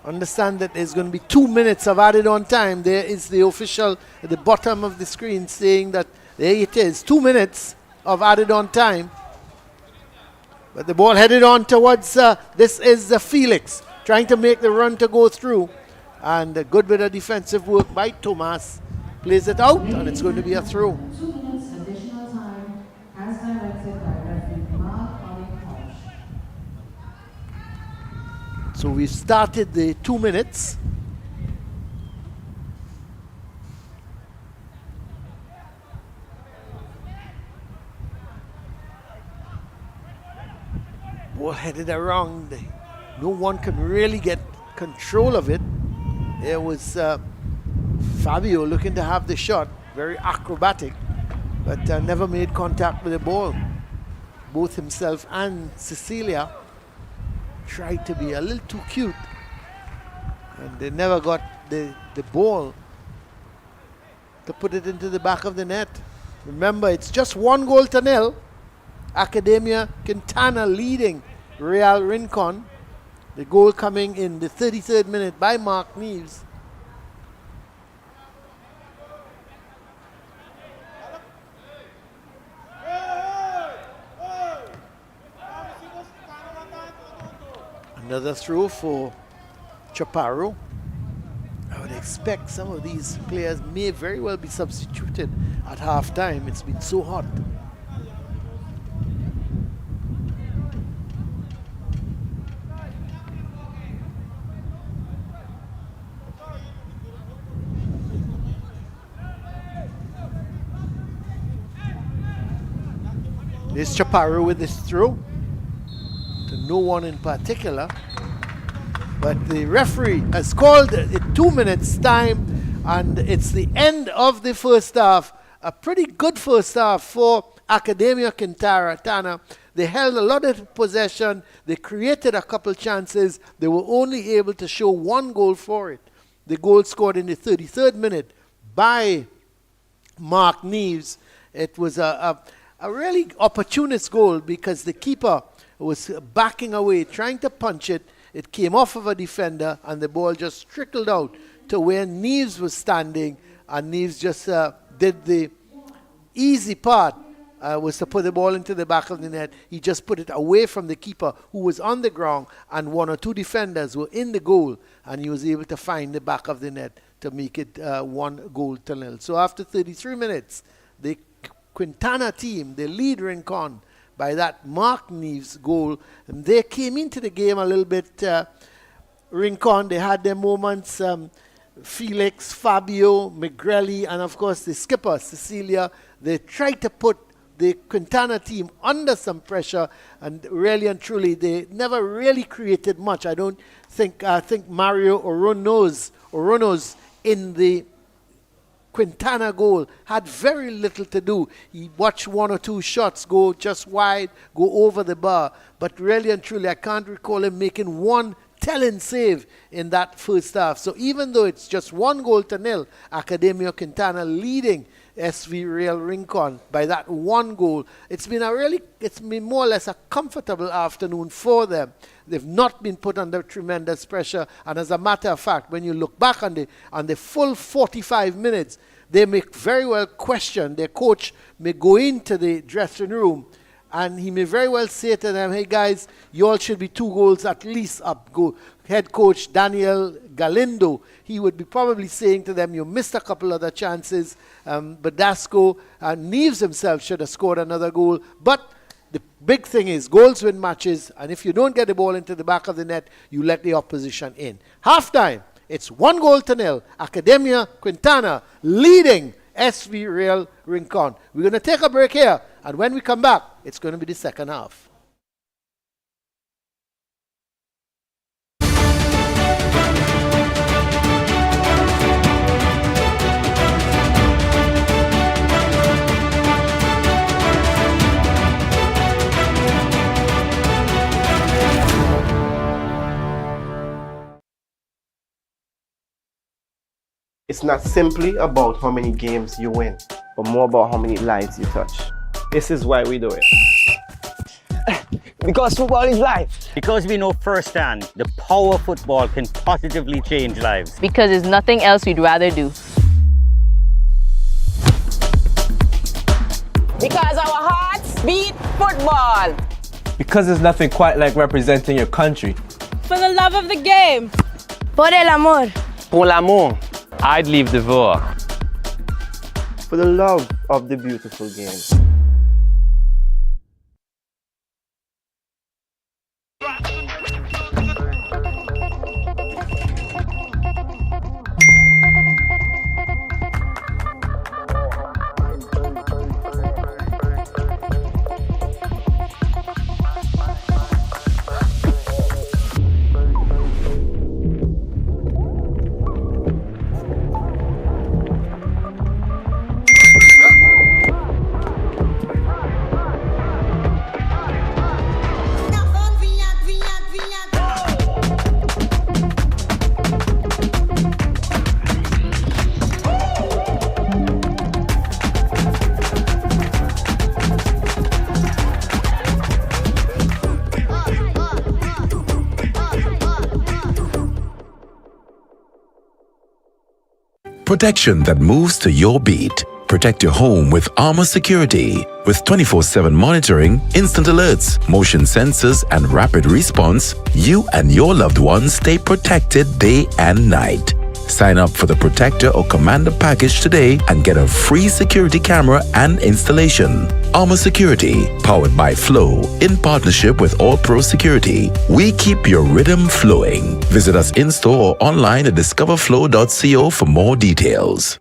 Understand that there's going to be 2 minutes of added on time. There is the official at the bottom of the screen saying that there it is. 2 minutes of added on time. But the ball headed on towards, this is Felix. Trying to make the run to go through. And a good bit of defensive work by Thomas. Plays it out, and it's going to be a throw. 2 minutes additional time as directed by referee Mark Ollie. So we've started the 2 minutes. Ball headed around. No one can really get control of it. There was Fabio looking to have the shot. Very acrobatic, but never made contact with the ball. Both himself and Cecilia tried to be a little too cute, and they never got the ball to put it into the back of the net. Remember, it's just 1-0. Academia Quintana leading Real Rincon. The goal coming in the 33rd minute by Mark Neves. Another throw for Chaparro. I would expect some of these players may very well be substituted at half-time. It's been so hot. There's Chaparro with this throw to no one in particular. But the referee has called it 2 minutes time, and it's the end of the first half. A pretty good first half for Academia Quintana. They held a lot of possession. They created a couple chances. They were only able to show 1 goal for it. The goal scored in the 33rd minute by Mark Neves. It was a really opportunist goal because the keeper was backing away, trying to punch it. It came off of a defender, and the ball just trickled out to where Neves was standing, and Neves just did the easy part, was to put the ball into the back of the net. He just put it away from the keeper, who was on the ground, and 1 or 2 defenders were in the goal, and he was able to find the back of the net to make it 1-0. So after 33 minutes, the Quintana team, they lead Rincon by that Mark Neves goal. And they came into the game a little bit, Rincon, they had their moments, Felix, Fabio, Migrelli, and of course the skipper, Cecilia. They tried to put the Quintana team under some pressure, and really and truly, they never really created much. I think Mario Oronos in the Quintana goal had very little to do. He watched 1 or 2 shots go just wide, go over the bar. But really and truly, I can't recall him making one telling save in that first half. So even though it's just 1-0, Academia Quintana leading SV Real Rincon by that 1 goal. It's been more or less a comfortable afternoon for them. They've not been put under tremendous pressure, and as a matter of fact, when you look back on the full 45 minutes, they may very well question. Their coach may go into the dressing room, and he may very well say to them, "Hey guys, you all should be 2 goals at least up." Head coach Daniel Galindo, he would be probably saying to them, "You missed a couple other chances." Badasco and Neves himself should have scored another goal. But the big thing is goals win matches, and if you don't get the ball into the back of the net, you let the opposition in. Halftime, it's 1-0. Academia Quintana leading SV Real Rincon. We're going to take a break here, and when we come back, it's going to be the second half. It's not simply about how many games you win, but more about how many lives you touch. This is why we do it. Because football is life. Because we know firsthand the power football can positively change lives. Because there's nothing else we'd rather do. Because our hearts beat football. Because there's nothing quite like representing your country. For the love of the game. Por el amor. Pour l'amour. I'd leave the war. For the love of the beautiful game. protection that moves to your beat. Protect your home with Armor Security. With 24/7 monitoring, instant alerts, motion sensors, and rapid response, you and your loved ones stay protected day and night. Sign up for the Protector or Commander package today and get a free security camera and installation. Armor Security, powered by Flow, in partnership with All Pro Security. We keep your rhythm flowing. Visit us in-store or online at discoverflow.co for more details.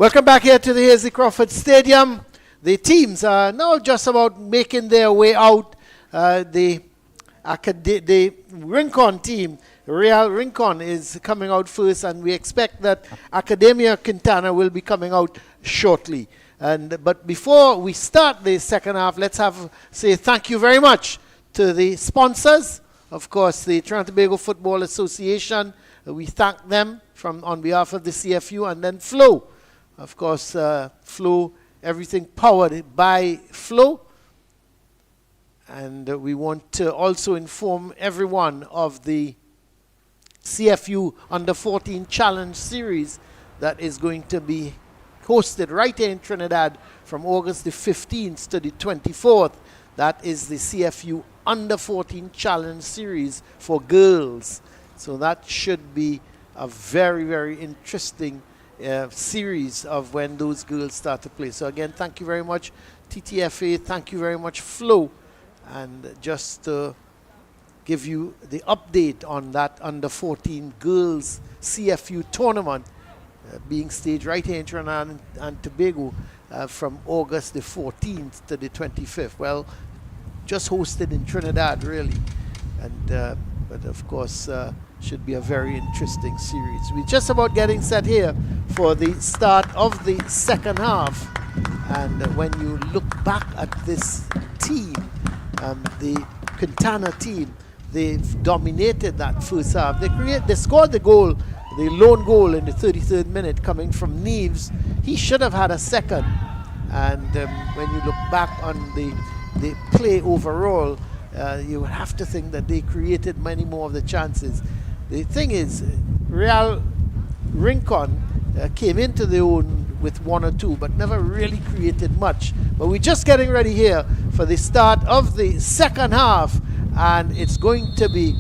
Welcome back here to the Hazy Crawford Stadium. The teams are now just about making their way out. The Rincon team, Real Rincon, is coming out first, and we expect that Academia Quintana will be coming out shortly. But before we start the second half, let's say thank you very much to the sponsors. Of course, the Trinidad and Tobago Football Association. We thank them on behalf of the CFU, and then Flow. Of course, Flow, everything powered by Flow. And we want to also inform everyone of the CFU Under 14 Challenge Series that is going to be hosted right here in Trinidad from August the 15th to the 24th. That is the CFU Under 14 Challenge Series for girls. So that should be a very, very interesting series of when those girls start to play. So again, thank you very much, TTFA. Thank you very much, Flow. And just to give you the update on that Under 14 girls CFU tournament being staged right here in Trinidad and Tobago from August the 14th to the 25th. Well, just hosted in Trinidad, really. And but of course, should be a very interesting series. We're just about getting set here for the start of the second half. And when you look back at this team, the Quintana team, they've dominated that first half. They scored the goal, the lone goal in the 33rd minute coming from Neves. He should have had a second. And when you look back on the play overall, you would have to think that they created many more of the chances. The thing is, Real Rincon came into their own with one or two, but never really created much. But we're just getting ready here for the start of the second half, and it's going to be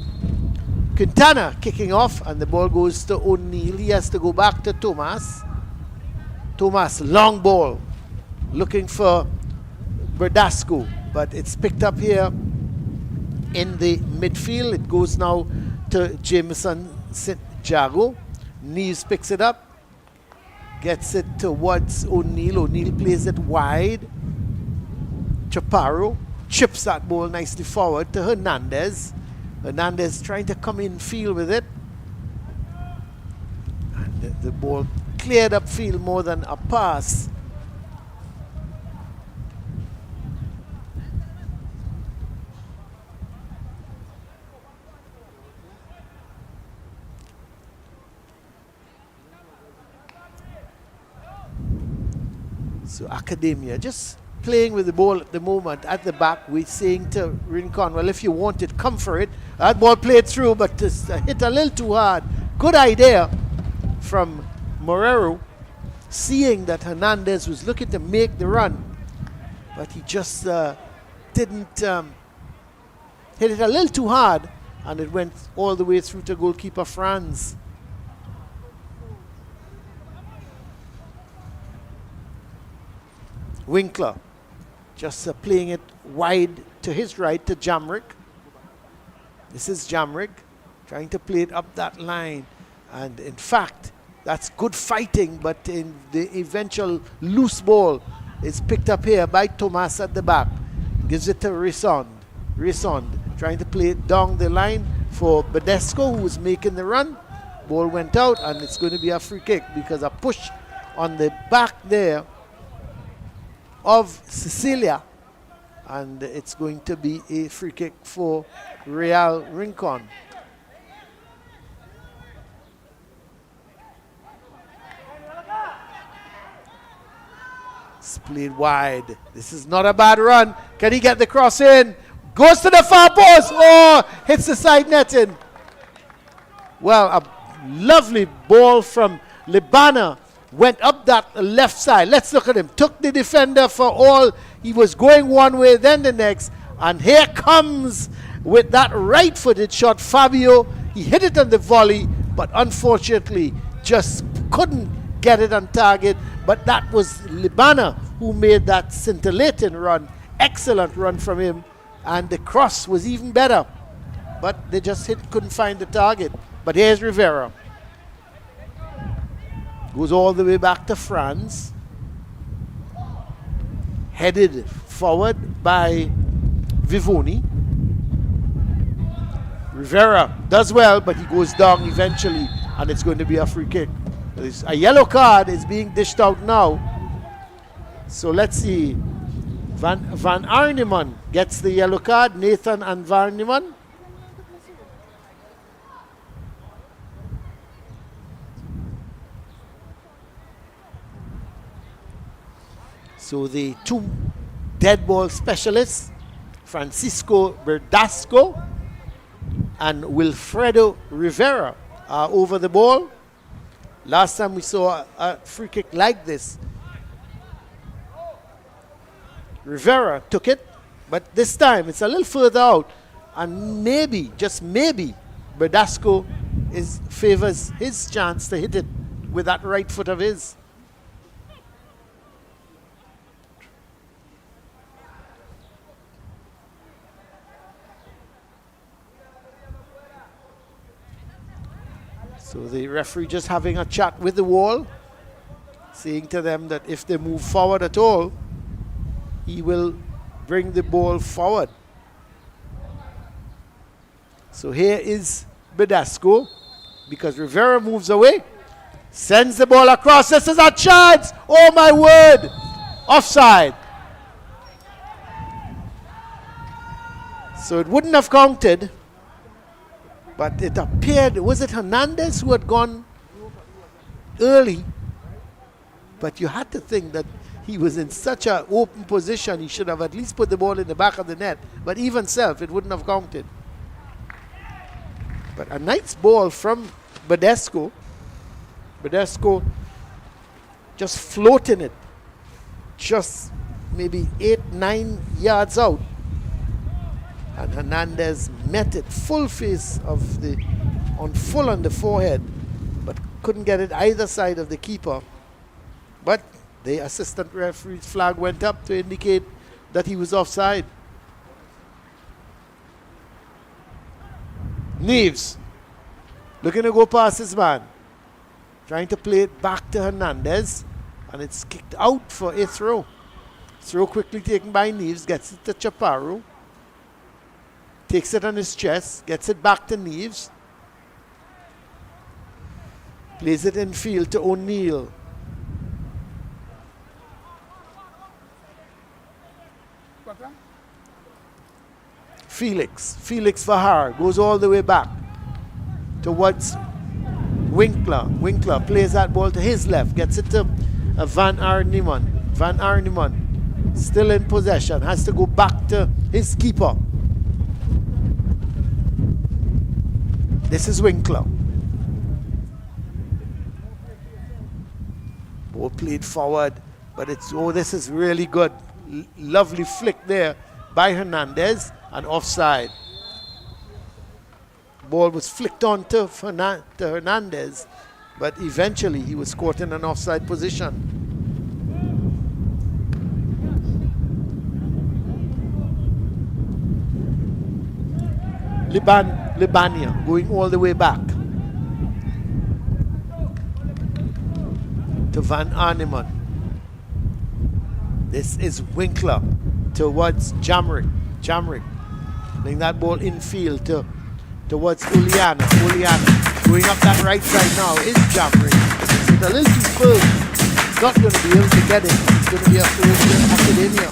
Quintana kicking off, and the ball goes to O'Neill. He has to go back to Thomas. Thomas, long ball, looking for Berdasco, but it's picked up here in the midfield. It goes now to Jameson Jago. Neves picks it up, gets it towards O'Neill. O'Neill plays it wide. Chaparro chips that ball nicely forward to Hernandez. Hernandez trying to come in field with it. And the ball cleared up field more than a pass. So Academia just playing with the ball at the moment at the back. We're saying to Rincon, well, if you want it, come for it. That ball played through, but just hit a little too hard. Good idea from Morero, seeing that Hernandez was looking to make the run, but he just didn't hit it a little too hard, and it went all the way through to goalkeeper Franz. Winkler just playing it wide to his right to Jamrick. This is Jamrick trying to play it up that line. And in fact, that's good fighting, but in the eventual loose ball is picked up here by Thomas at the back. Gives it to Risond. Risond trying to play it down the line for Badesco, who was making the run. Ball went out, and it's going to be a free kick because a push on the back there of Cecilia, and it's going to be a free kick for Real Rincon. It's played wide. This is not a bad run. Can he get the cross in? Goes to the far post. Oh, hits the side netting. Well, a lovely ball from Libana. Went up that left side. Let's look at him. Took the defender for all. He was going one way, then the next. And here comes with that right-footed shot, Fabio. He hit it on the volley, but unfortunately just couldn't get it on target. But that was Libana who made that scintillating run. Excellent run from him. And the cross was even better. But they just couldn't find the target. But here's Rivera. Goes all the way back to France. Headed forward by Vivoni. Rivera does well, but he goes down eventually, and it's going to be a free kick. A yellow card is being dished out now. So let's see. Van Arneman gets the yellow card. Nathan and Van Arneman. So the two dead ball specialists, Francisco Verdasco and Wilfredo Rivera, are over the ball. Last time we saw a free kick like this, Rivera took it, but this time it's a little further out, and maybe, just maybe, Verdasco favors his chance to hit it with that right foot of his. So the referee just having a chat with the wall, saying to them that if they move forward at all, he will bring the ball forward. So here is Bedasco, because Rivera moves away, sends the ball across. This is a chance! Oh my word! Offside. So it wouldn't have counted. But it appeared, was it Hernandez who had gone early? But you had to think that he was in such an open position, he should have at least put the ball in the back of the net. But even self, it wouldn't have counted. But a nice ball from Badesco. Badesco just floating it, just maybe 8-9 yards out. And Hernandez met it full face of full on the forehead, but couldn't get it either side of the keeper. But the assistant referee's flag went up to indicate that he was offside. Neves looking to go past his man, trying to play it back to Hernandez, and it's kicked out for a throw. Throw quickly taken by Neves, gets it to Chaparro. Takes it on his chest, gets it back to Neves. Plays it in field to O'Neill. Felix Vahar goes all the way back towards Winkler. Winkler plays that ball to his left, gets it to Van Arneman. Van Arneman still in possession, has to go back to his keeper. This is Winkler. Ball played forward, but this is really good. Lovely flick there by Hernandez, and offside. Ball was flicked on to Hernandez, but eventually he was caught in an offside position. Libania going all the way back to Van Arneman. This is Winkler towards Jamrick. Jamrick playing that ball infield towards Uliana. Uliana going up that right side now is Jamrick. It's a little too firm. He's not going to be able to get it. It's going to be a throw to Academia.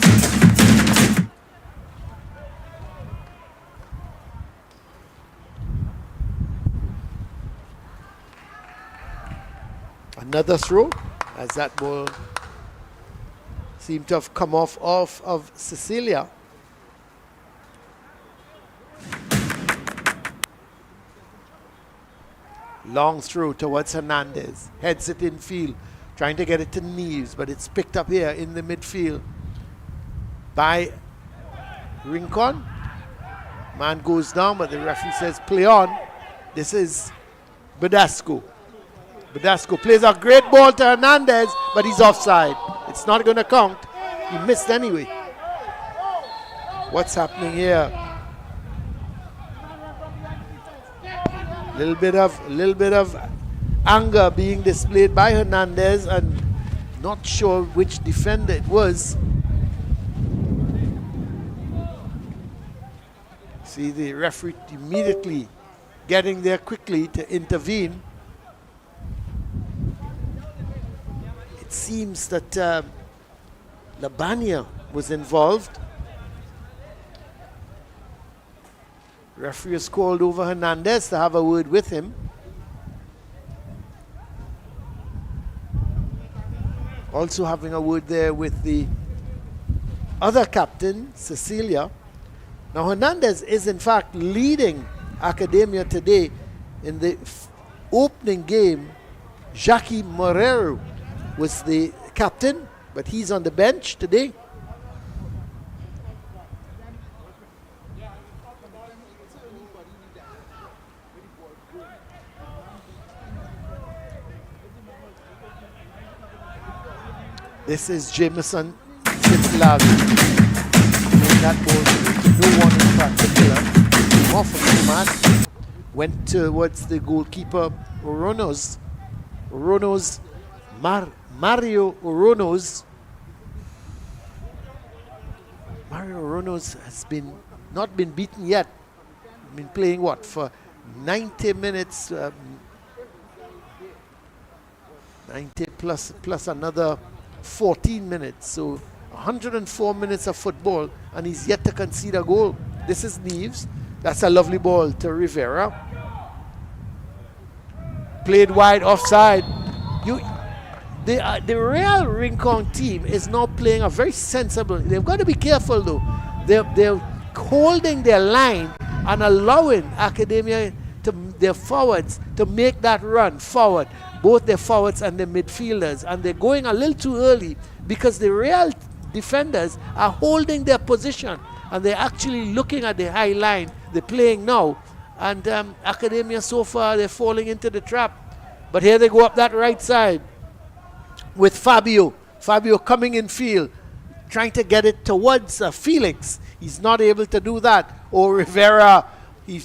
Another throw, as that ball seemed to have come off of Cecilia. Long throw towards Hernandez. Heads it in field, trying to get it to Neves, but it's picked up here in the midfield by Rincon. Man goes down, but the referee says play on. This is Badasco. Badasco plays a great ball to Hernandez, but he's offside. It's not going to count. He missed anyway. What's happening here? Little bit of anger being displayed by Hernandez, and not sure which defender it was. See the referee immediately getting there quickly to intervene. It seems that Labania was involved. Referee has called over Hernandez to have a word with him. Also having a word there with the other captain, Cecilia. Now Hernandez is in fact leading Academia today. In the opening game, Jackie Morero was the captain, but he's on the bench today. This is Jameson Cincinnati. That ball to no one in particular. Came off of the man. Went towards the goalkeeper, Oronos. Mario Oronos. Mario Oronos has not been beaten yet. Been playing what for 90 minutes, 90 plus another 14 minutes, so 104 minutes of football, and he's yet to concede a goal. This is Neves. That's a lovely ball to Rivera. Played wide offside. The Real Rincon team is now playing a very sensible. They've got to be careful though. They're holding their line and allowing Academia their forwards to make that run forward, both their forwards and their midfielders, and they're going a little too early because the Real defenders are holding their position and they're actually looking at the high line. They're playing now, and Academia so far they're falling into the trap. But here they go up that right side with Fabio coming in field, trying to get it towards Felix. He's not able to do that. Oh, Rivera,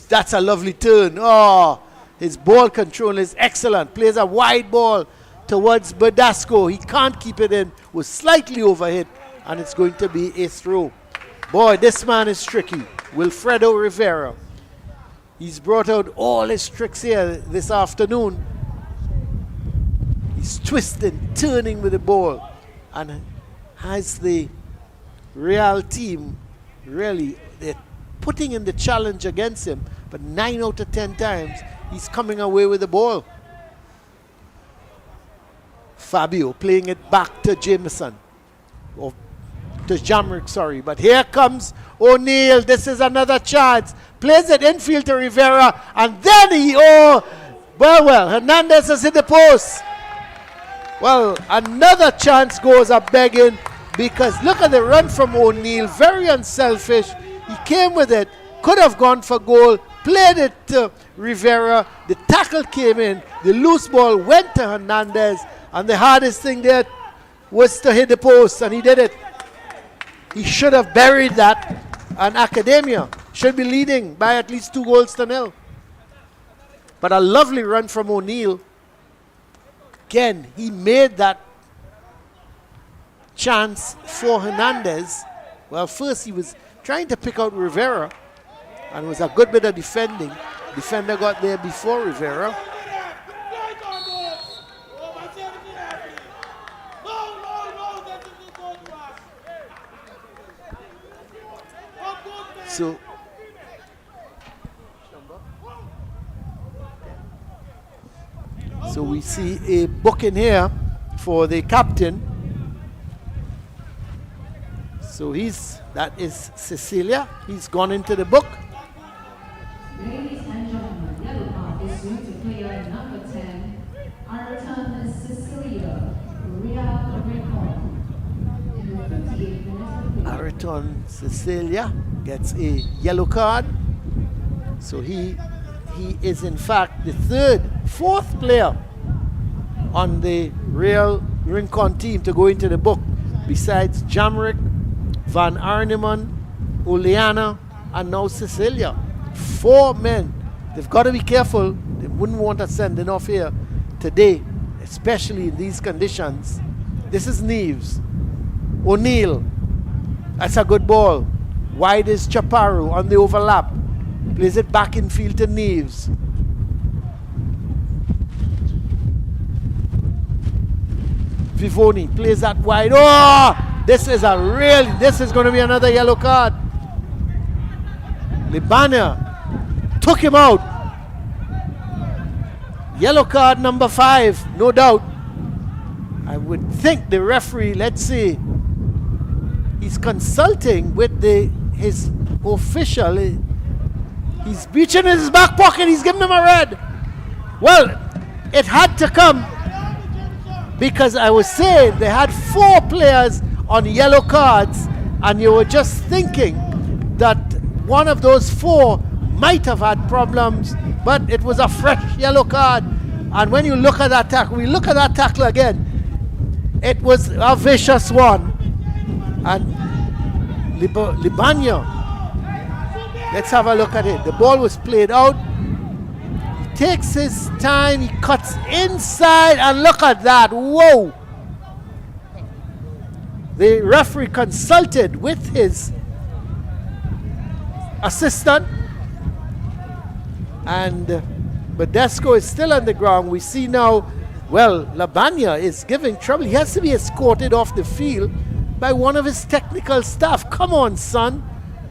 that's a lovely turn. Oh, his ball control is excellent. Plays a wide ball towards Berdasco. He can't keep it in. Was slightly overhit, and it's going to be a throw. Boy, this man is tricky. Wilfredo Rivera. He's brought out all his tricks here this afternoon. He's twisting, turning with the ball, and has the Real team really, they're putting in the challenge against him, but 9 out of 10 times he's coming away with the ball. Fabio playing it back to Jameson, or to Jamrick, sorry. But here comes O'Neill. This is another chance. Plays it infield to Rivera, and then well, Hernandez has hit the post. Well, another chance goes up begging, because look at the run from O'Neill. Very unselfish. He came with it, could have gone for goal, played it to Rivera. The tackle came in, the loose ball went to Hernandez, and the hardest thing there was to hit the post, and he did it. He should have buried that, and Academia should be leading by at least 2-0. But a lovely run from O'Neill. Again, he made that chance for Hernandez. Well, first he was trying to pick out Rivera, and it was a good bit of defending. Defender got there before Rivera. So we see a booking here for the captain. So that is Cecilia. He's gone into the book. Ladies and gentlemen, yellow card is due to player number 10, Arton Cecilia, Real Rincon. In the 58 minutes. Arton Cecilia gets a yellow card. So he is in fact the fourth player on the Real Rincon team to go into the book, besides Jamrick, Van Arneman, Oleana, and now Cecilia. 4 men. They've got to be careful. They wouldn't want to send enough here today, especially in these conditions. This is Neves. O'Neill. That's a good ball. Wide is Chaparro on the overlap. Plays it back in field to Neves. Vivoni plays that wide. Oh! This is going to be another yellow card. Libania took him out. Yellow card number 5, no doubt. I would think the referee, let's see, he's consulting with his official. He's reaching in his back pocket. He's giving him a red. Well, it had to come because I was saying they had 4 players on yellow cards, and you were just thinking that one of those 4 might have had problems, but it was a fresh yellow card. And when you look at that tackle, we look at that tackle again, it was a vicious one. And Libania, let's have a look at it. The ball was played out. He takes his time, he cuts inside, and look at that. Whoa! The referee consulted with his assistant, and Badesco is still on the ground. We see now, well, Labania is giving trouble. He has to be escorted off the field by one of his technical staff. Come on, son.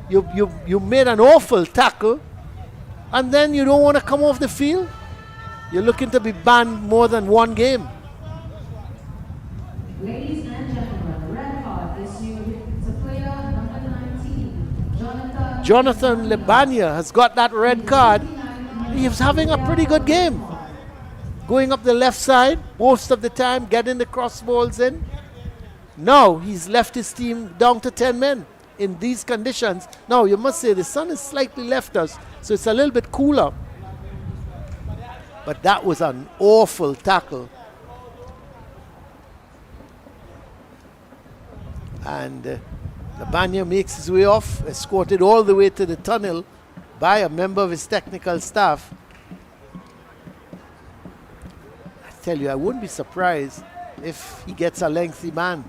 You made an awful tackle, and then you don't want to come off the field? You're looking to be banned more than 1 game. Ladies and gentlemen, red card issued to player number 19, Jonathan Libania has got that red card. He's having a pretty good game. Going up the left side most of the time, getting the cross balls in. Now he's left his team down to 10 men in these conditions. Now you must say the sun has slightly left us, so it's a little bit cooler. But that was an awful tackle. And Labania makes his way off, escorted all the way to the tunnel by a member of his technical staff. I tell you, I wouldn't be surprised if he gets a lengthy man.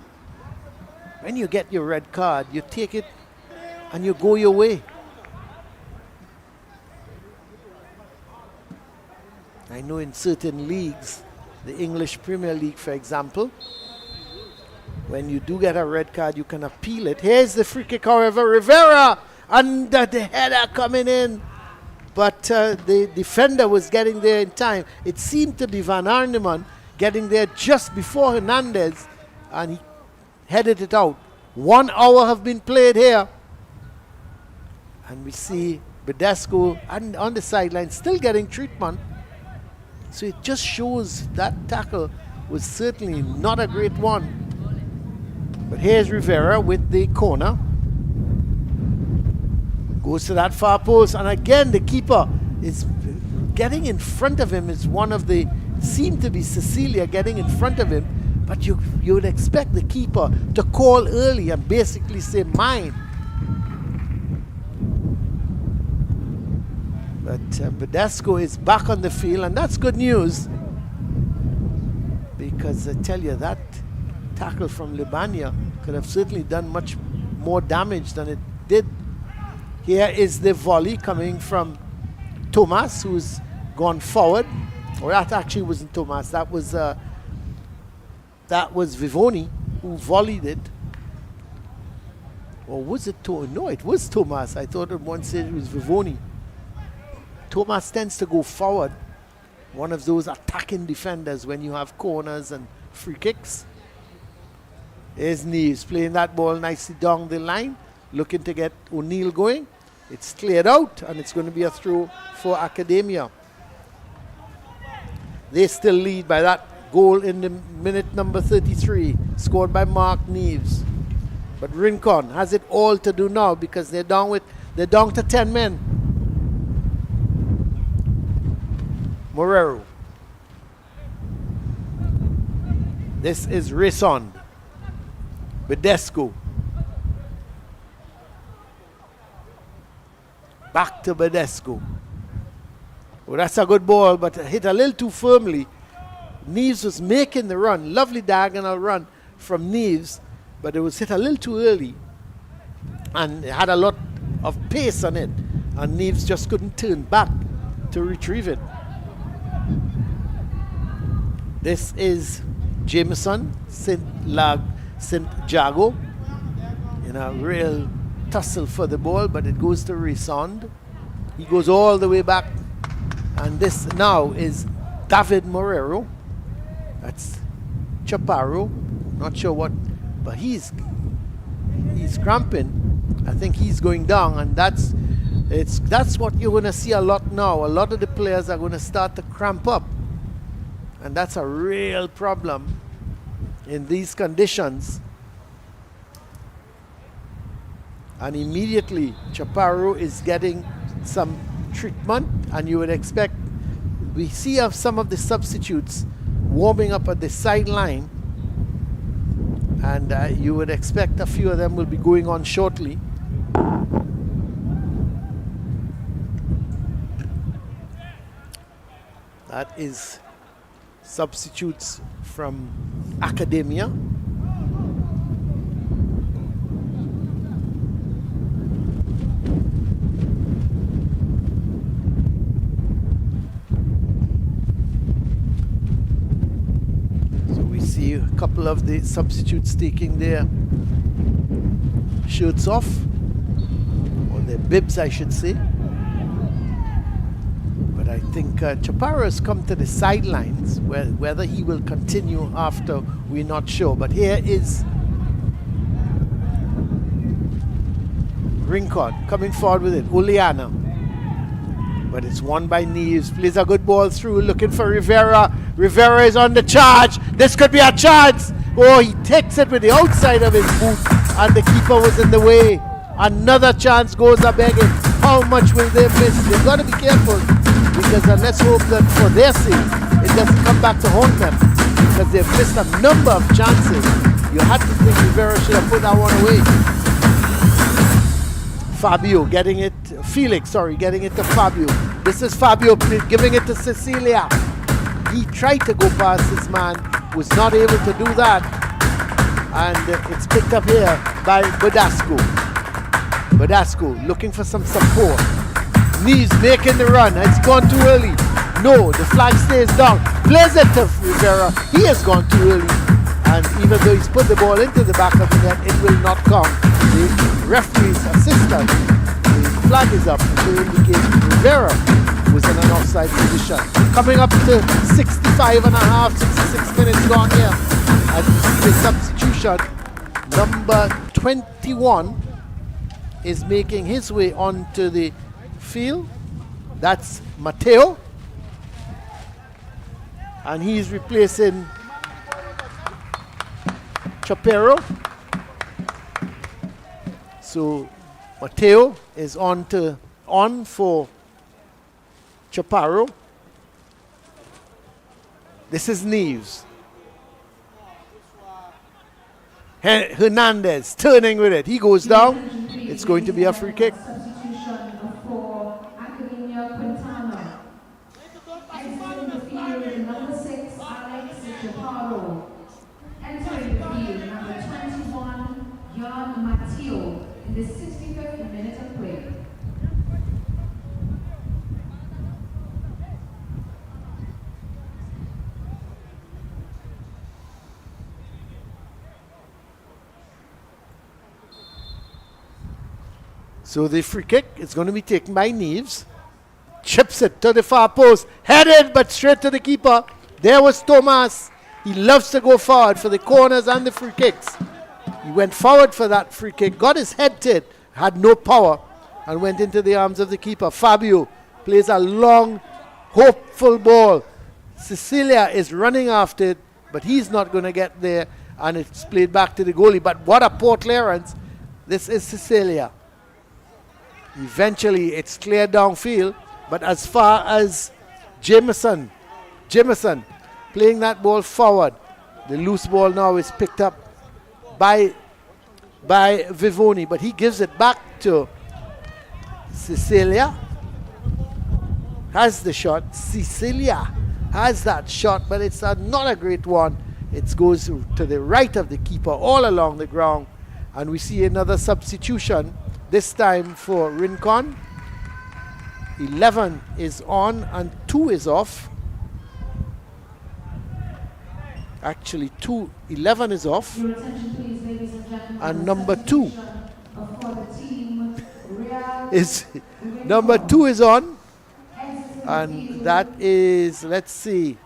When you get your red card, you take it and you go your way. I know in certain leagues, the English Premier League, for example, when you do get a red card, you can appeal it. Here's the free kick, however. Rivera under the header coming in. But the defender was getting there in time. It seemed to be Van Arneman getting there just before Hernandez, and he headed it out. 1 hour have been played here. And we see Badesco on the sideline still getting treatment. So it just shows that tackle was certainly not a great one. But here's Rivera with the corner. Goes to that far post, and again the keeper is getting in front of him. Is one of the, seemed to be Cecilia getting in front of him, but you would expect the keeper to call early and basically say mine. But Badesco is back on the field, and that's good news, because I tell you, that tackle from Libania could have certainly done much more damage than it did. Here is the volley coming from Thomas, who's gone forward. Or that actually wasn't Thomas, that was Vivoni who volleyed it. Or was it no, it was Thomas. I thought at one stage it was Vivoni. Thomas tends to go forward, one of those attacking defenders when you have corners and free kicks. Here's Neves playing that ball nicely down the line, looking to get O'Neill going. It's cleared out, and it's going to be a throw for Academia. They still lead by that goal in the minute number 33, scored by Mark Neves. But Rincon has it all to do now, because they're down to 10 men. Morero. This is Rison. Badesco. Back to Badesco. Well, that's a good ball, but hit a little too firmly. Neves was making the run, lovely diagonal run from Neves, but it was hit a little too early and it had a lot of pace on it, and Neves just couldn't turn back to retrieve it. This is Jameson St. Jago in a real tussle for the ball, but it goes to Resond. He goes all the way back, and this now is David Morero. That's Chaparro. Not sure what, but he's cramping. I think he's going down, and that's what you're going to see a lot now. A lot of the players are going to start to cramp up, and that's a real problem in these conditions. And immediately Chaparro is getting some treatment, and you would expect, we see some of the substitutes warming up at the sideline, and you would expect a few of them will be going on shortly. That is substitutes from Academia. So we see a couple of the substitutes taking their shirts off, or their bibs I should say. But I think Chaparro has come to the sidelines, whether he will continue after, we're not sure. But here is Rincon coming forward with it, Oleana. But it's won by Neves, plays a good ball through, looking for Rivera. Rivera is on the charge, this could be a chance. Oh, he takes it with the outside of his boot, and the keeper was in the way. Another chance goes a-begging. How much will they miss? They've got to be careful, because let's hope that for their sake it doesn't come back to haunt them, because they've missed a number of chances. You had to think Rivera should have put that one away. Fabio getting it, Felix, sorry, getting it to Fabio. This is Fabio giving it to Cecilia. He tried to go past this man, was not able to do that, and it's picked up here by Badasco. Badasco looking for some support. Neves making the run. It's gone too early. No, the flag stays down. Plays it to Rivera. He has gone too early. And even though he's put the ball into the back of the net, it will not come. The referee's assistant, the flag is up to indicate Rivera was in an offside position. Coming up to 65 and a half, 66 minutes gone here. And you see the substitution. Number 21 is making his way onto the field. That's Mateo, and he's replacing Chaparro. So Mateo is on for Chaparro. This is Neves. Hernandez turning with it. He goes down. It's going to be a free kick. Substitution for Academia Quintana. Exiting the field, number 6, Alex Chaparro. Entering the field, number 21, Jan Mateo, in the 65th minute of play. So the free kick is going to be taken by Neves. Chips it to the far post. Headed, but straight to the keeper. There was Thomas. He loves to go forward for the corners and the free kicks. He went forward for that free kick. Got his head to it. Had no power. And went into the arms of the keeper. Fabio plays a long, hopeful ball. Cecilia is running after it, but he's not going to get there. And it's played back to the goalie. But what a poor clearance. This is Cecilia. Eventually, it's cleared downfield, but as far as Jameson playing that ball forward, the loose ball now is picked up by Vivoni, but he gives it back to Cecilia. Has the shot. Cecilia has that shot, but it's not a great one. It goes to the right of the keeper all along the ground. And we see another substitution, this time for Rincon. 11 is on and 2 is off. Actually, 11 is off. Your attention, please, ladies and gentlemen. And number 2 For the team, Real is number 2 is on. And that is, let's see,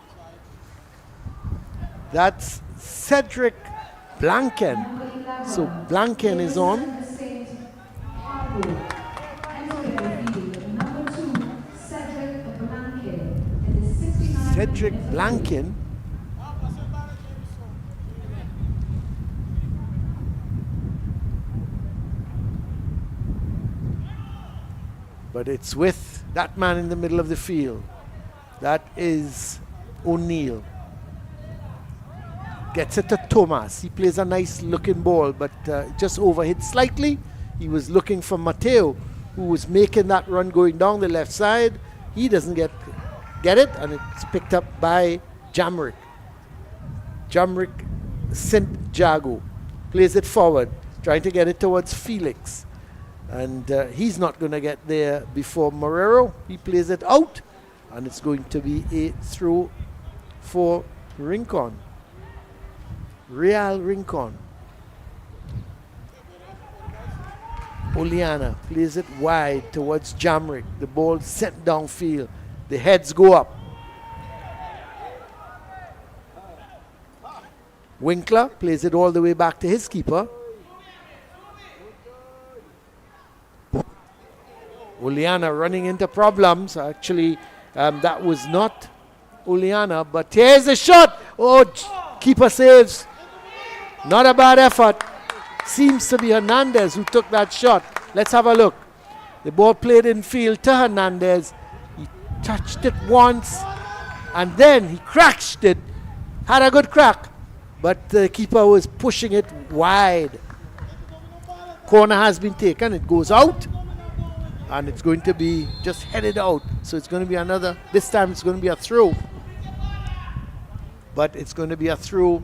that's Cedric Blanken. So Blanken is on. Cedric Blanken. But it's with that man in the middle of the field. That is O'Neill. Gets it to Thomas. He plays a nice looking ball, but just overhit slightly. He was looking for Mateo, who was making that run going down the left side. He doesn't get it, and it's picked up by Jamrick. Jamrick St. Jago plays it forward, trying to get it towards Felix. And he's not going to get there before Marrero. He plays it out, and it's going to be a throw for Rincon. Real Rincon. Oleana plays it wide towards Jamrick. The ball sent downfield. The heads go up. Winkler plays it all the way back to his keeper. Oleana running into problems. Actually, that was not Oleana, but here's the shot. Oh, keeper saves. Not a bad effort. Seems to be Hernandez who took that shot. Let's have a look. The ball played in field to Hernandez. He touched it once, and then he crashed it. Had a good crack, but the keeper was pushing it wide. Corner has been taken. It goes out. And it's going to be just headed out. So it's going to be another, this time it's going to be a throw. But it's going to be a throw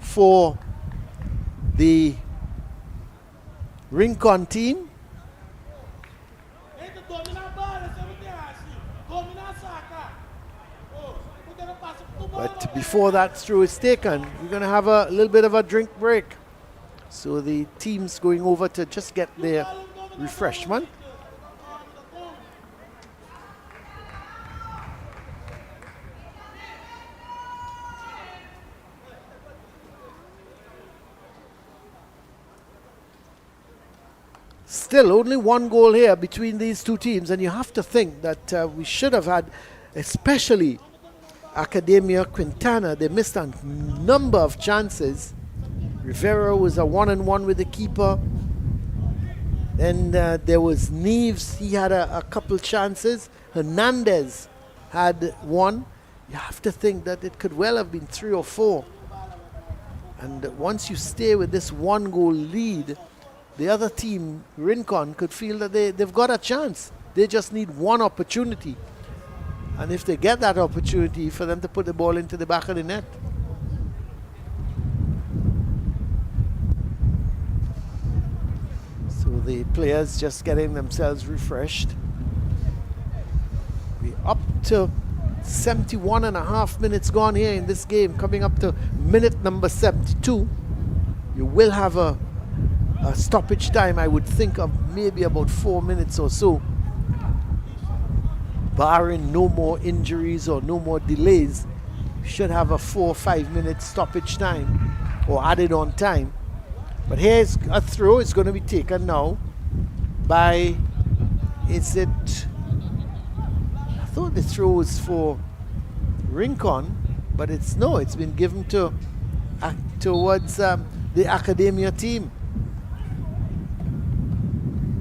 for the Rincon team. But before that throw is taken, we're going to have a little bit of a drink break. So the team's going over to just get their refreshment. Still, only one goal here between these two teams, and you have to think that we should have had, especially Academia Quintana. They missed a number of chances. Rivera was a 1-on-1 with the keeper. Then there was Neves. He had a couple chances. Hernandez had one. You have to think that it could well have been 3 or 4. And once you stay with this 1-goal lead, the other team, Rincon, could feel that they've got a chance. They just need one opportunity. And if they get that opportunity, for them to put the ball into the back of the net. So the players just getting themselves refreshed. We're up to 71.5 minutes gone here in this game, coming up to minute number 72. You will have a stoppage time, I would think, of maybe about 4 minutes or so, barring no more injuries or no more delays. You should have a 4 or 5 minute stoppage time or added on time. But here's a throw. It's going to be taken now by, is it, I thought the throw was for Rincon, but it's been given to towards the Academia team.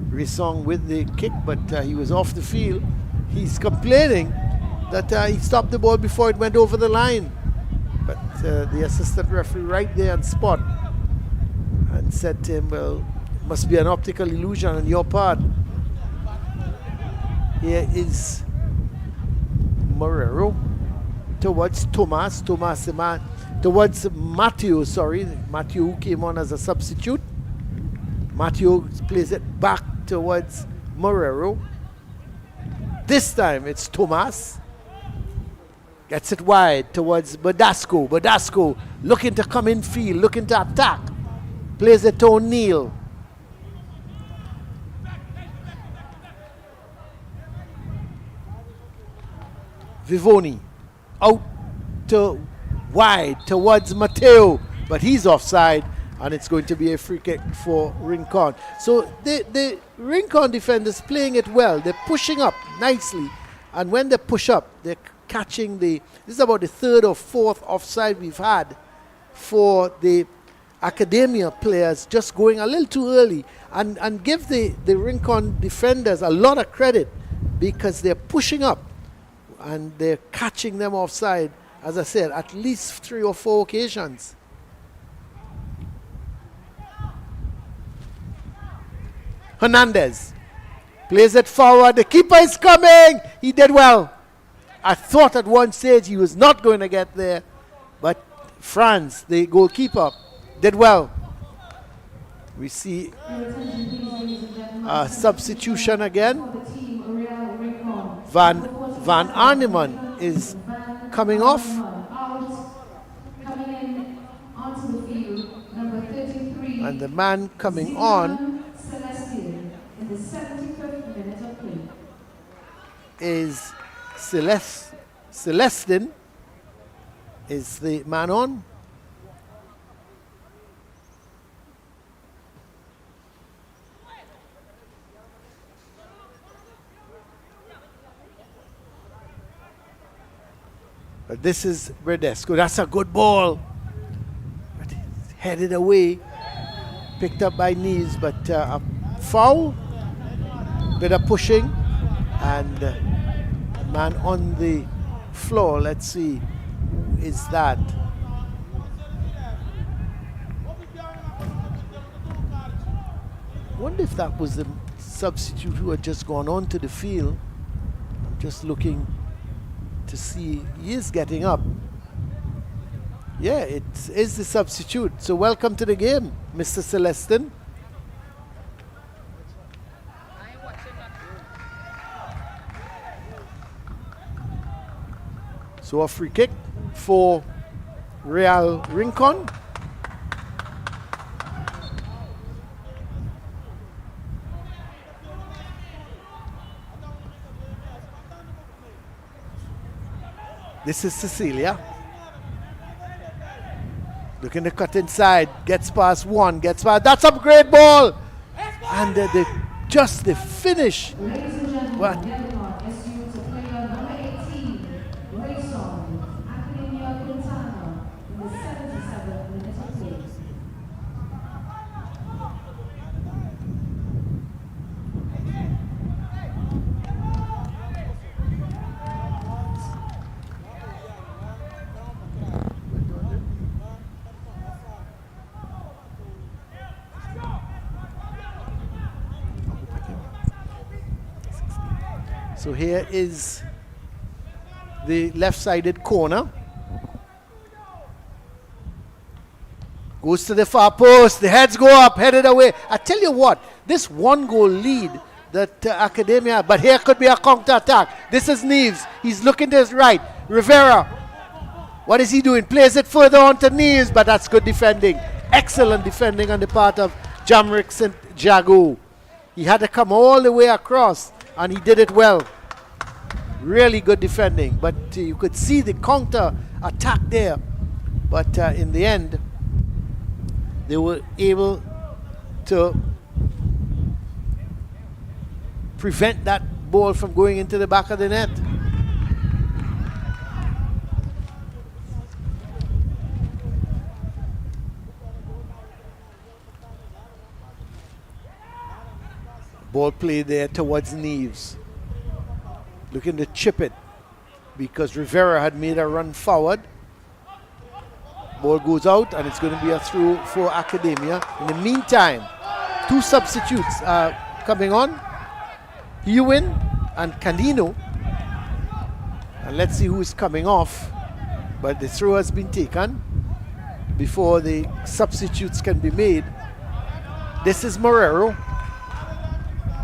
Risong with the kick, but he was off the field. He's complaining that he stopped the ball before it went over the line. But the assistant referee right there on spot and said to him, well, it must be an optical illusion on your part. Here is Marrero. towards Thomas. Thomas, the man, towards Matthew, sorry. Matthew came on as a substitute. Matthew plays it back towards Morero. This time it's Thomas. Gets it wide towards Badasco. Badasco looking to come in field, looking to attack. Plays it to O'Neill. Vivoni out to wide towards Mateo, but he's offside, and it's going to be a free kick for Rincon. So the Rincon defenders playing it well. They're pushing up nicely, and when they push up, they're catching this is about the third or fourth offside we've had for the Academia players, just going a little too early, and give the Rincon defenders a lot of credit because they're pushing up and they're catching them offside, as I said, at least 3 or 4 occasions. Hernandez plays it forward. The keeper is coming. He did well. I thought at one stage he was not going to get there, but Franz, the goalkeeper, did well. We see a substitution again. Van Arneman is coming off. And the man coming on is Celestin is the man on. But this is Bradesco. That's a good ball. But it's headed away. Picked up by knees, but a foul. Bit of pushing. And man on the floor. Let's see. Who is that? Wonder if that was the substitute who had just gone onto the field. I'm just looking to see. He is getting up. Yeah, it is the substitute. So welcome to the game, Mr. Celestin. So a free kick for Real Rincon. This is Cecilia. Looking to cut inside. Gets past one. Gets past. That's a great ball. And just the finish. What? So here is the left-sided corner. Goes to the far post. The heads go up, headed away. I tell you what, this 1-goal lead that Academia, but here could be a counter-attack. This is Neves. He's looking to his right. Rivera. What is he doing? Plays it further on to Neves, but that's good defending. Excellent defending on the part of Jamrick St. Jago. He had to come all the way across, and he did it well. Really good defending, but you could see the counter attack there. But in the end, they were able to prevent that ball from going into the back of the net. Ball play there towards Neves. Looking to chip it because Rivera had made a run forward. Ball goes out and it's going to be a throw for Academia. In the meantime, 2 substitutes are coming on. Ewan and Canino. And let's see who is coming off. But the throw has been taken before the substitutes can be made. This is Morero.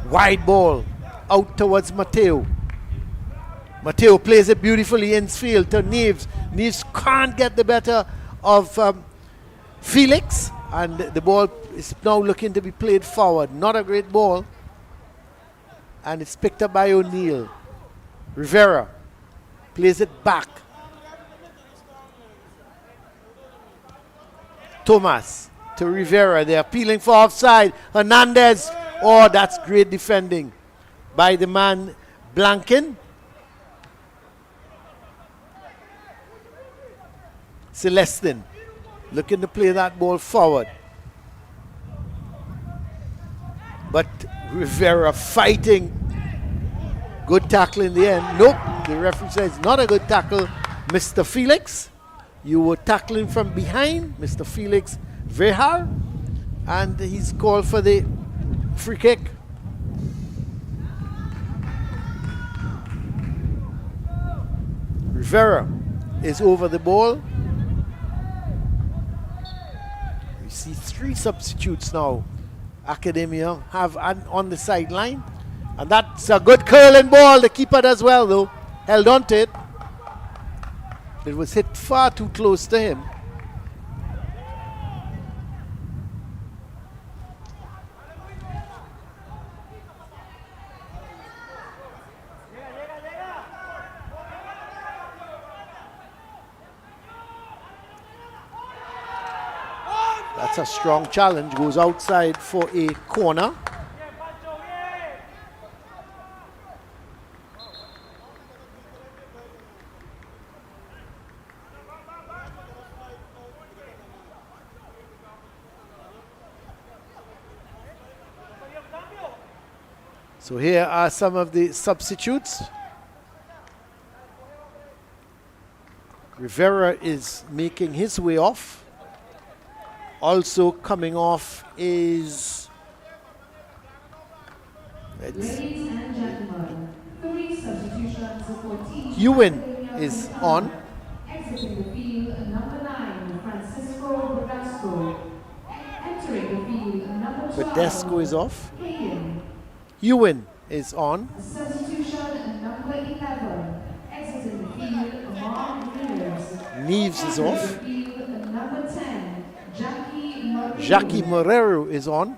Wide ball out towards Mateo. Mateo plays it beautifully in field to Neves. Neves can't get the better of Felix, and the ball is now looking to be played forward. Not a great ball, and it's picked up by O'Neill. Rivera plays it back. Thomas to Rivera. They're appealing for offside. Hernandez. Oh, that's great defending by the man Blanken. Celestin looking to play that ball forward. But Rivera fighting. Good tackle in the end. Nope, the referee says not a good tackle, Mr. Felix. You were tackling from behind, Mr. Felix Vehar, and he's called for the free kick. Rivera is over the ball. We see 3 substitutes now. Academia have on the sideline. And that's a good curling ball. The keeper does well though. Held on to it. It was hit far too close to him. That's a strong challenge. Goes outside for a corner. So here are some of the substitutes. Rivera is making his way off. Also coming off is Ladies and gentlemen, 3 substitutions for team. Ewan is on. Exiting the field, number 9, Francisco Badesco. Entering the field, number 12. Badesco is off. Hayden. Ewan is on. Substitution number 11. Exiting the field, Amar Ramirez. Neves is off. Field, number 10, Jackie Morero is on.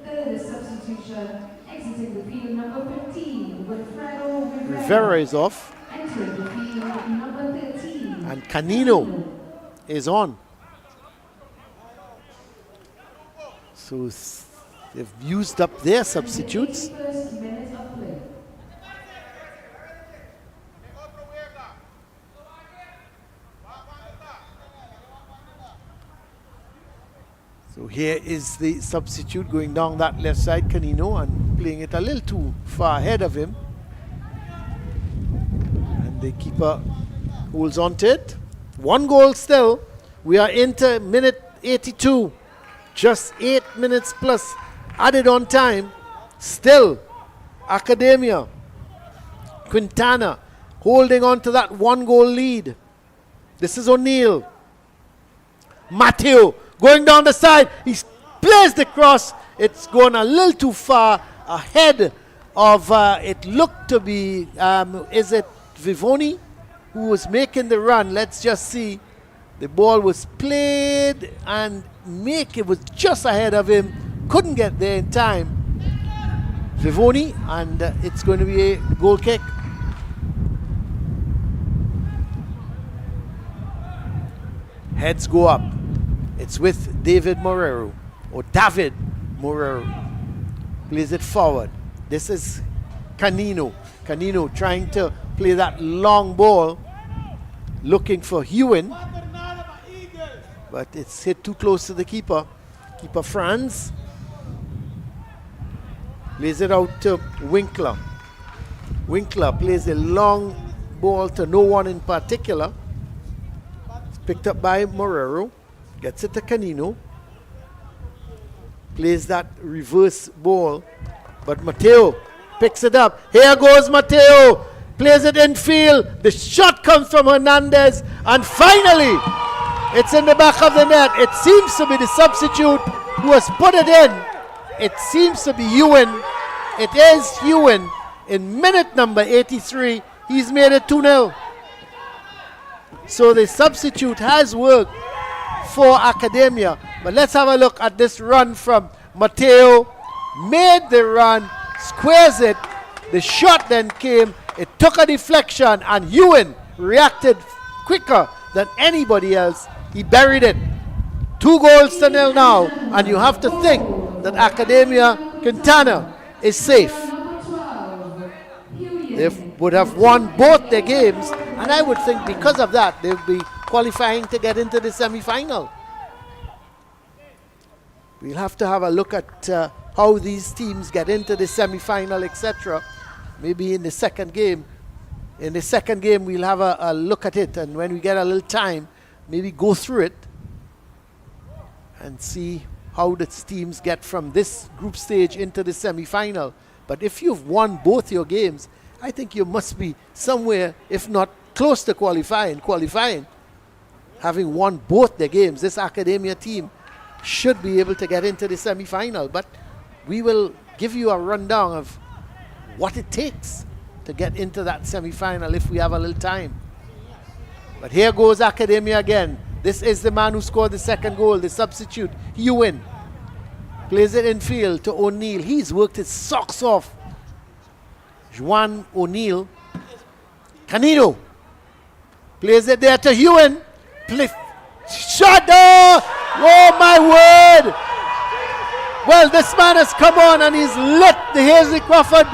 Third substitution. Exiting the field, number 15, Wilfredo Rivera is off. Entering the field, number 13. And Canino is on. So they've used up their substitutes. First minute of play. So here is the substitute going down that left side, Canino, and playing it a little too far ahead of him. And the keeper holds on to it. 1 goal still. We are into minute 82. Just 8 minutes plus added on time. Still, Academia, Quintana holding on to that 1 goal lead. This is O'Neill. Mateo going down the side. He's placed the cross. It's gone a little too far ahead of, it looked to be, is it Vivoni who was making the run? Let's just see. The ball was played and it was just ahead of him. Couldn't get there in time. Vivoni, and it's going to be a goal kick. Heads go up. It's with David Morero, or David Morero. Plays it forward. This is Canino. Canino trying to play that long ball, looking for Ewan. But it's hit too close to the keeper. Keeper Franz. Plays it out to Winkler. Winkler plays a long ball to no one in particular. It's picked up by Morero. Gets it to Canino. Plays that reverse ball. But Mateo picks it up. Here goes Mateo. plays it in field. The shot comes from Hernandez, and finally, it's in the back of the net. It seems to be the substitute who has put it in. It seems to be Ewan. It is Ewan. In minute number 83, he's made it 2-0. So the substitute has worked for Academia. But let's have a look at this run from Mateo. Made the run, squares it. The shot then came. It took a deflection, and Ewan reacted quicker than anybody else. He buried it. 2-0 now, and you have to think that Academia Quintana is safe. They would have won both their games, and I would think because of that, they'll be qualifying to get into the semi-final. We'll have to have a look at how these teams get into the semi-final, etc. Maybe in the second game. In the second game, we'll have a look at it, and when we get a little time, maybe go through it and see how the teams get from this group stage into the semi-final. But if you've won both your games, I think you must be somewhere, if not close to qualifying. Having won both the games, this Academia team should be able to get into the semi-final. But we will give you a rundown of what it takes to get into that semi-final if we have a little time. But here goes Academia again. This is the man who scored the second goal, the substitute, Ewan. Plays it in field to O'Neill. He's worked his socks off. Juan O'Neill. Canido. Plays it there to Ewan. Shot! Oh my word! Well, this man has come on and he's lit the Hazy Crawford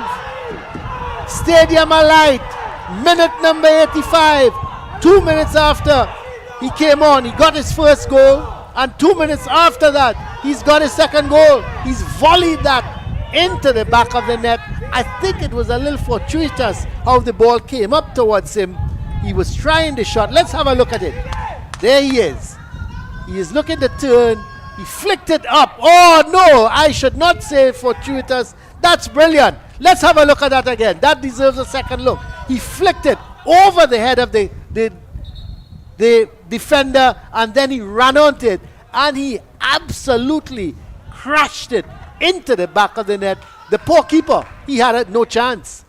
Stadium alight. Minute number 85. 2 minutes after he came on, he got his first goal, and 2 minutes after that, he's got his second goal. He's volleyed that into the back of the net. I think it was a little fortuitous how the ball came up towards him. He was trying the shot. Let's have a look at it. There he is. He is looking to turn. He flicked it up. Oh no, I should not say fortuitous. That's brilliant. Let's have a look at that again. That deserves a second look. He flicked it over the head of the defender, and then he ran onto it, and he absolutely crashed it into the back of the net. The poor keeper, he had no chance.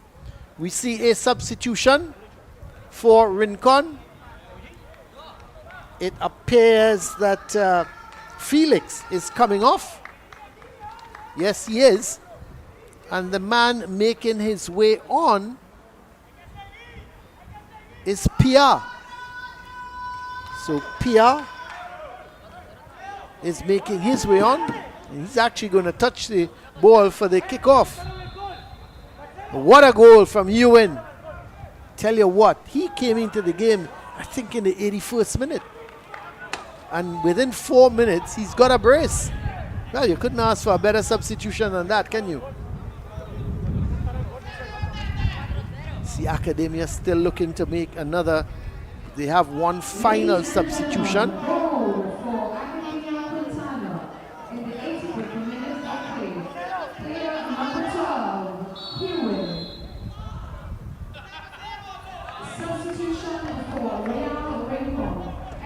We see a substitution for Rincon. It appears that Felix is coming off. Yes, he is. And the man making his way on is PUR. So PUR is making his way on. And he's actually going to touch the ball for the kickoff. What a goal from Ewan. Tell you what, he came into the game, I think in the 81st minute. And within 4 minutes, he's got a brace. Well, you couldn't ask for a better substitution than that, can you? See, Academia still looking to make another. They have one final substitution.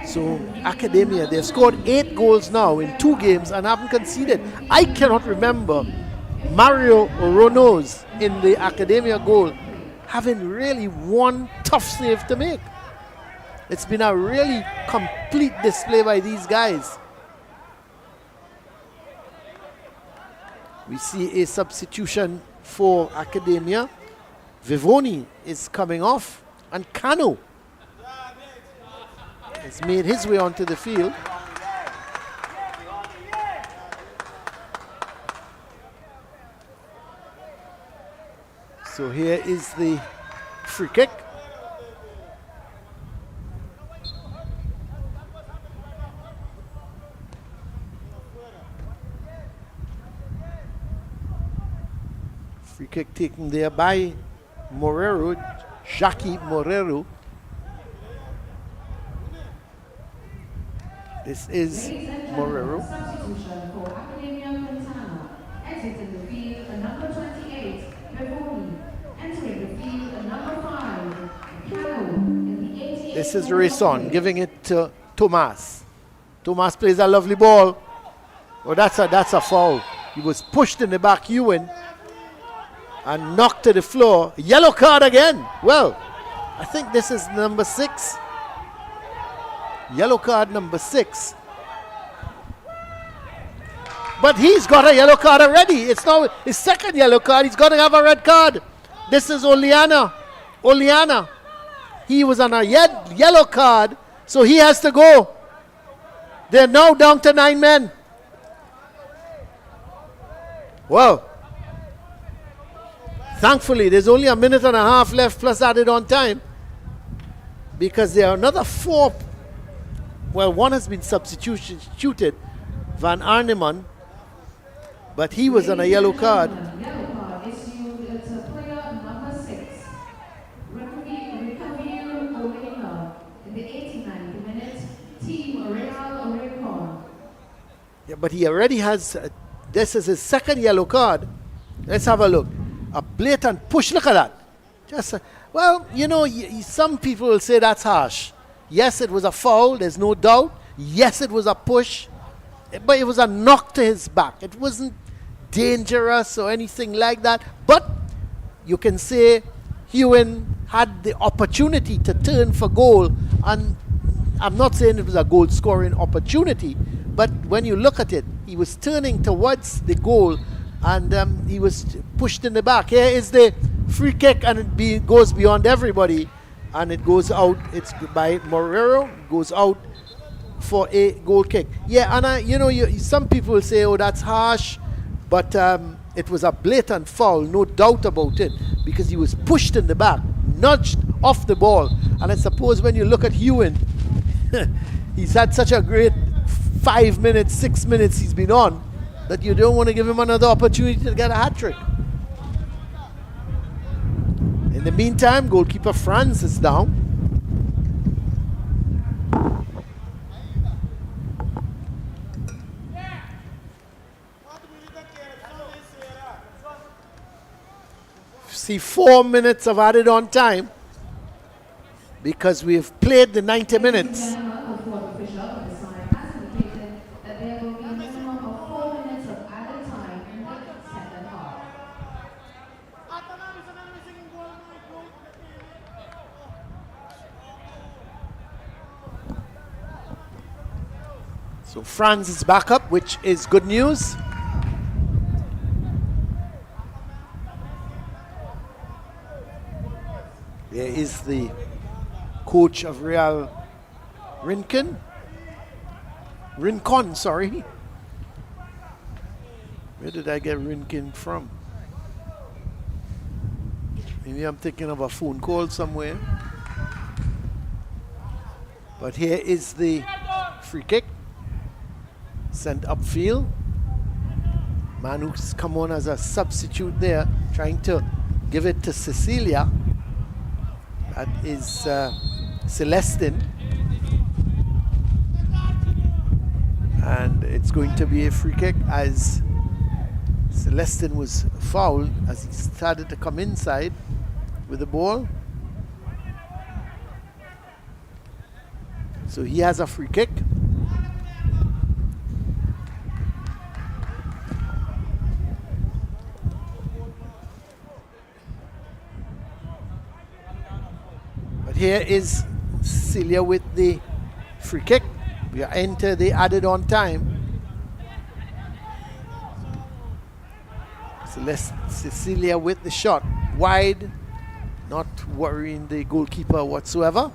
So Academia, they've scored 8 goals now in 2 games and haven't conceded. I cannot remember Mario Ronos in the Academia goal having really one tough save to make. It's been a really complete display by these guys. We see a substitution for Academia. Vivoni is coming off, and Cano has made his way onto the field. So here is the free kick. Free kick taken there by Morero, Jackie Morero. This is Morero. Substitution for Academia Quintana. Exiting the field, number 28, Bevoni. Entering the field, number 5, This is Rincon giving it to Thomas. Thomas plays a lovely ball. Oh, that's a foul. He was pushed in the back, Ewan, and knocked to the floor. Yellow card again. Well, I think this is number 6. Yellow card number 6. But he's got a yellow card already. It's now his second yellow card. He's got to have a red card. This is Oleana. He was on a yellow card, so he has to go. They're now down to 9 men. Well, thankfully, there's only a minute and a half left plus added on time, because there are another 4. Well, one has been substituted, Van Arneman, but he was on a yellow card. Yellow card issued to player number 6. Referee Olena in the 89th minute. Team Rincon. Yeah, but he already has, this is his second yellow card. Let's have a look. A blatant push, look at that. Just, well, you know, some people will say that's harsh. Yes, it was a foul, there's no doubt. Yes, it was a push, but it was a knock to his back. It wasn't dangerous or anything like that. But you can say Ewan had the opportunity to turn for goal, and I'm not saying it was a goal scoring opportunity, but when you look at it, he was turning towards the goal, and he was pushed in the back. Here is the free kick, and it goes beyond everybody, and it goes out. It's by Morero, goes out for a goal kick. Yeah, and some people will say, oh, that's harsh, but it was a blatant foul, no doubt about it, because he was pushed in the back, nudged off the ball. And I suppose when you look at Ewan, he's had such a great 5 minutes, 6 minutes he's been on, that you don't want to give him another opportunity to get a hat-trick. In the meantime, goalkeeper Franz is down. See, 4 minutes of added on time, because we've played the 90 minutes. So France is back up, which is good news. There is the coach of Real Rincon, sorry. Where did I get Rincon from? Maybe I'm thinking of a phone call somewhere. But here is the free kick. Sent upfield. Man who's come on as a substitute there, trying to give it to Cecilia. That is Celestin. And it's going to be a free kick, as Celestin was fouled as he started to come inside with the ball. So he has a free kick. Here is Celia with the free kick. We are into the added on time. Cecilia with the shot wide, not worrying the goalkeeper whatsoever.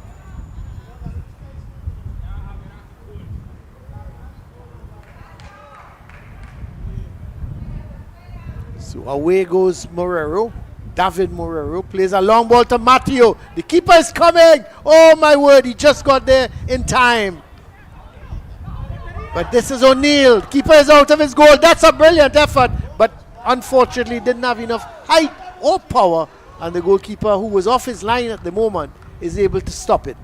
So away goes Morero. David Morero plays a long ball to Matteo. The keeper is coming. Oh my word, he just got there in time. But this is O'Neill. Keeper is out of his goal. That's a brilliant effort, but unfortunately didn't have enough height or power, and the goalkeeper, who was off his line at the moment, is able to stop it.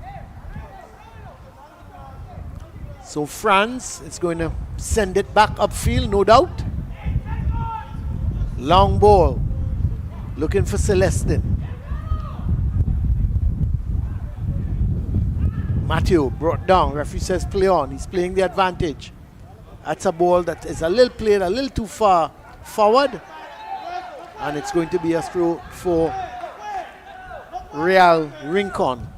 So France is going to send it back upfield, no doubt. Long ball. Looking for Celestin. Matthew brought down. Referee says play on. He's playing the advantage. That's a ball that is played a little too far forward. And it's going to be a throw for Real Rincon.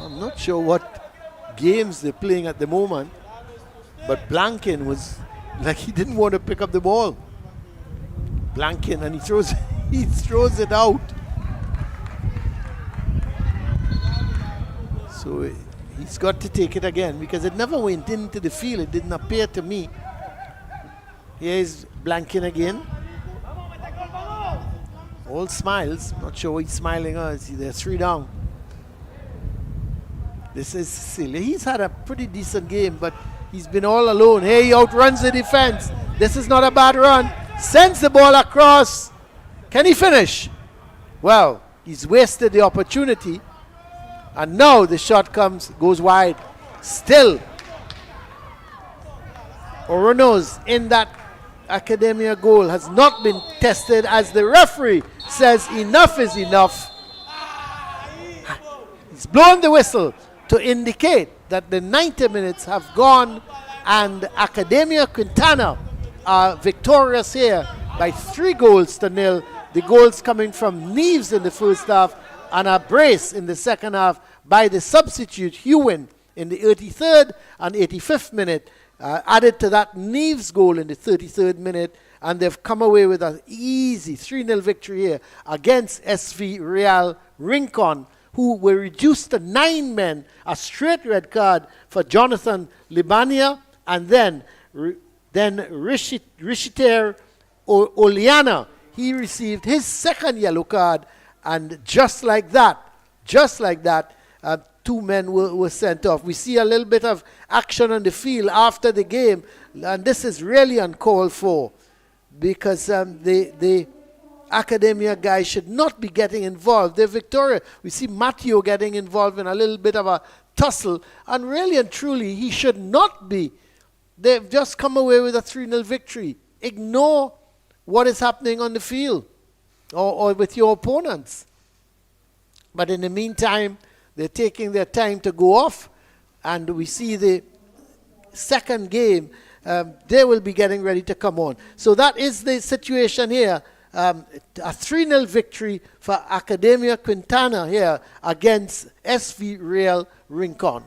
I'm not sure what games they're playing at the moment, but Blanken was like he didn't want to pick up the ball. Blanken, and he throws it out. So he's got to take it again because it never went into the field. It didn't appear to me. Here's Blanken again. All smiles. Not sure what he's smiling on. See, there's 3 down. This is silly. He's had a pretty decent game, but he's been all alone. Here he outruns the defense. This is not a bad run. Sends the ball across. Can he finish? Well, he's wasted the opportunity. And now the shot goes wide. Still, Orono's in that Academia goal has not been tested as the referee says enough is enough. He's blown the whistle to indicate that the 90 minutes have gone and Academia Quintana are victorious here by 3-0. The goals coming from Neves in the first half and a brace in the second half by the substitute Hewin in the 83rd and 85th minute. Added to that Neves goal in the 33rd minute, and they've come away with an easy 3-0 victory here against SV Real Rincon, who were reduced to 9 men, a straight red card for Jonathan Libania, and then Rishiter Oliana. He received his second yellow card, and just like that, 2 men were sent off. We see a little bit of action on the field after the game, and this is really uncalled for because the Academia guys should not be getting involved. They're victorious. We see Matteo getting involved in a little bit of a tussle, and really and truly, he should not be. They've just come away with a 3-0 victory. Ignore what is happening on the field or with your opponents. But in the meantime, they're taking their time to go off, and we see the second game. They will be getting ready to come on. So that is the situation here. A 3-0 victory for Academia Quintana here against SV Real Rincon.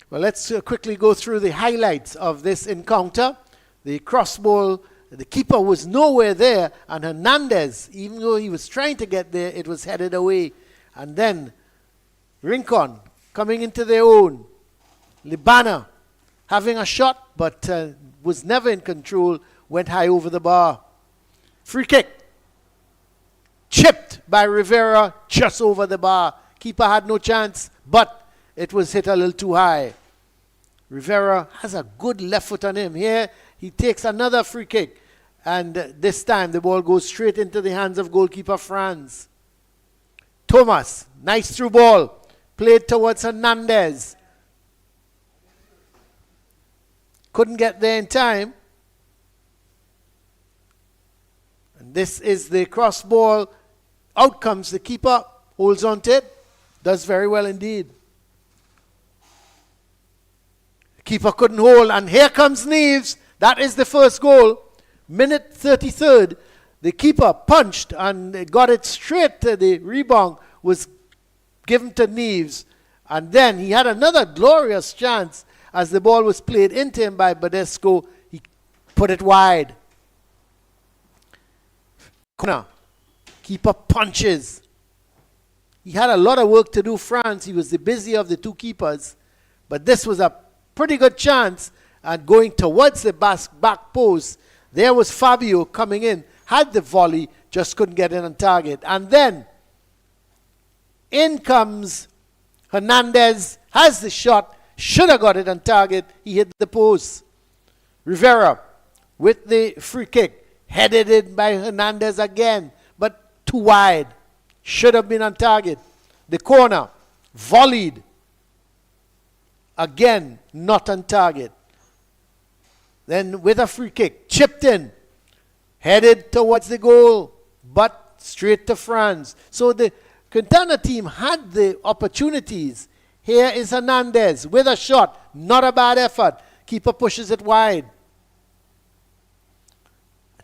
Well, let's quickly go through the highlights of this encounter. The cross ball, the keeper was nowhere there, and Hernandez, even though he was trying to get there, it was headed away. And then Rincon coming into their own. Libana having a shot, but was never in control, went high over the bar. Free kick. Chipped by Rivera just over the bar. Keeper had no chance, but it was hit a little too high. Rivera has a good left foot on him. Here, he takes another free kick. And this time, the ball goes straight into the hands of goalkeeper Franz. Thomas, nice through ball. Played towards Hernandez. Couldn't get there in time. And this is the cross ball. Out comes the keeper. Holds on to it. Does very well indeed. Keeper couldn't hold, and here comes Neves. That is the first goal. Minute 33rd, the keeper punched and got it straight to the rebound, was given to Neves. And then he had another glorious chance as the ball was played into him by Badesco. He put it wide. Corner. Keeper punches. He had a lot of work to do, France. He was the busier of the 2 keepers. But this was a pretty good chance, and going towards the back post, there was Fabio coming in, had the volley, just couldn't get in on target. And then in comes Hernandez, has the shot, should have got it on target, he hit the post. Rivera with the free kick, headed in by Hernandez again, but too wide. Should have been on target. The corner, volleyed. Again, not on target. Then with a free kick, chipped in, headed towards the goal, but straight to France. So the Quintana team had the opportunities. Here is Hernandez with a shot, not a bad effort. Keeper pushes it wide.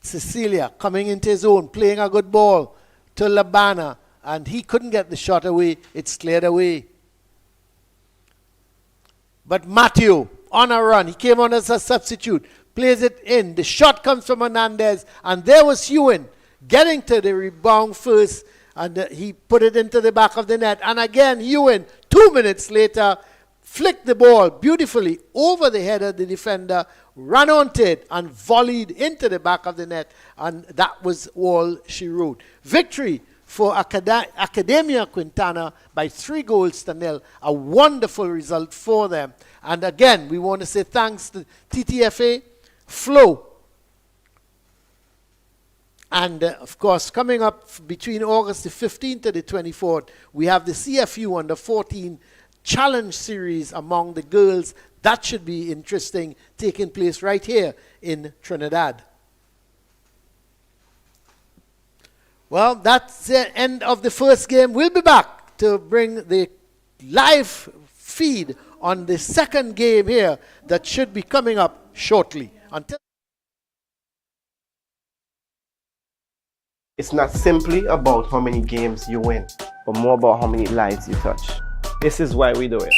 Cecilia coming into his own, playing a good ball to Labana, and he couldn't get the shot away. It's cleared away. But Matthew, on a run, he came on as a substitute, plays it in. The shot comes from Hernandez, and there was Ewan getting to the rebound first, and he put it into the back of the net. And again, Ewan, 2 minutes later, flicked the ball beautifully over the head of the defender, ran onto it, and volleyed into the back of the net. And that was all she wrote. Victory for Academia Quintana by 3-0. A wonderful result for them. And again, we want to say thanks to TTFA, Flo. And of course, coming up between August the 15th to the 24th, we have the CFU Under 14 Challenge Series among the girls. That should be interesting, taking place right here in Trinidad. Well, that's the end of the first game. We'll be back to bring the live feed on the second game here that should be coming up shortly. Until It's not simply about how many games you win, but more about how many lives you touch. This is why we do it.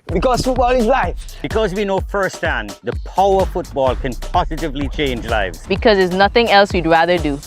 Because football is life. Because we know firsthand the power football can positively change lives. Because there's nothing else we'd rather do.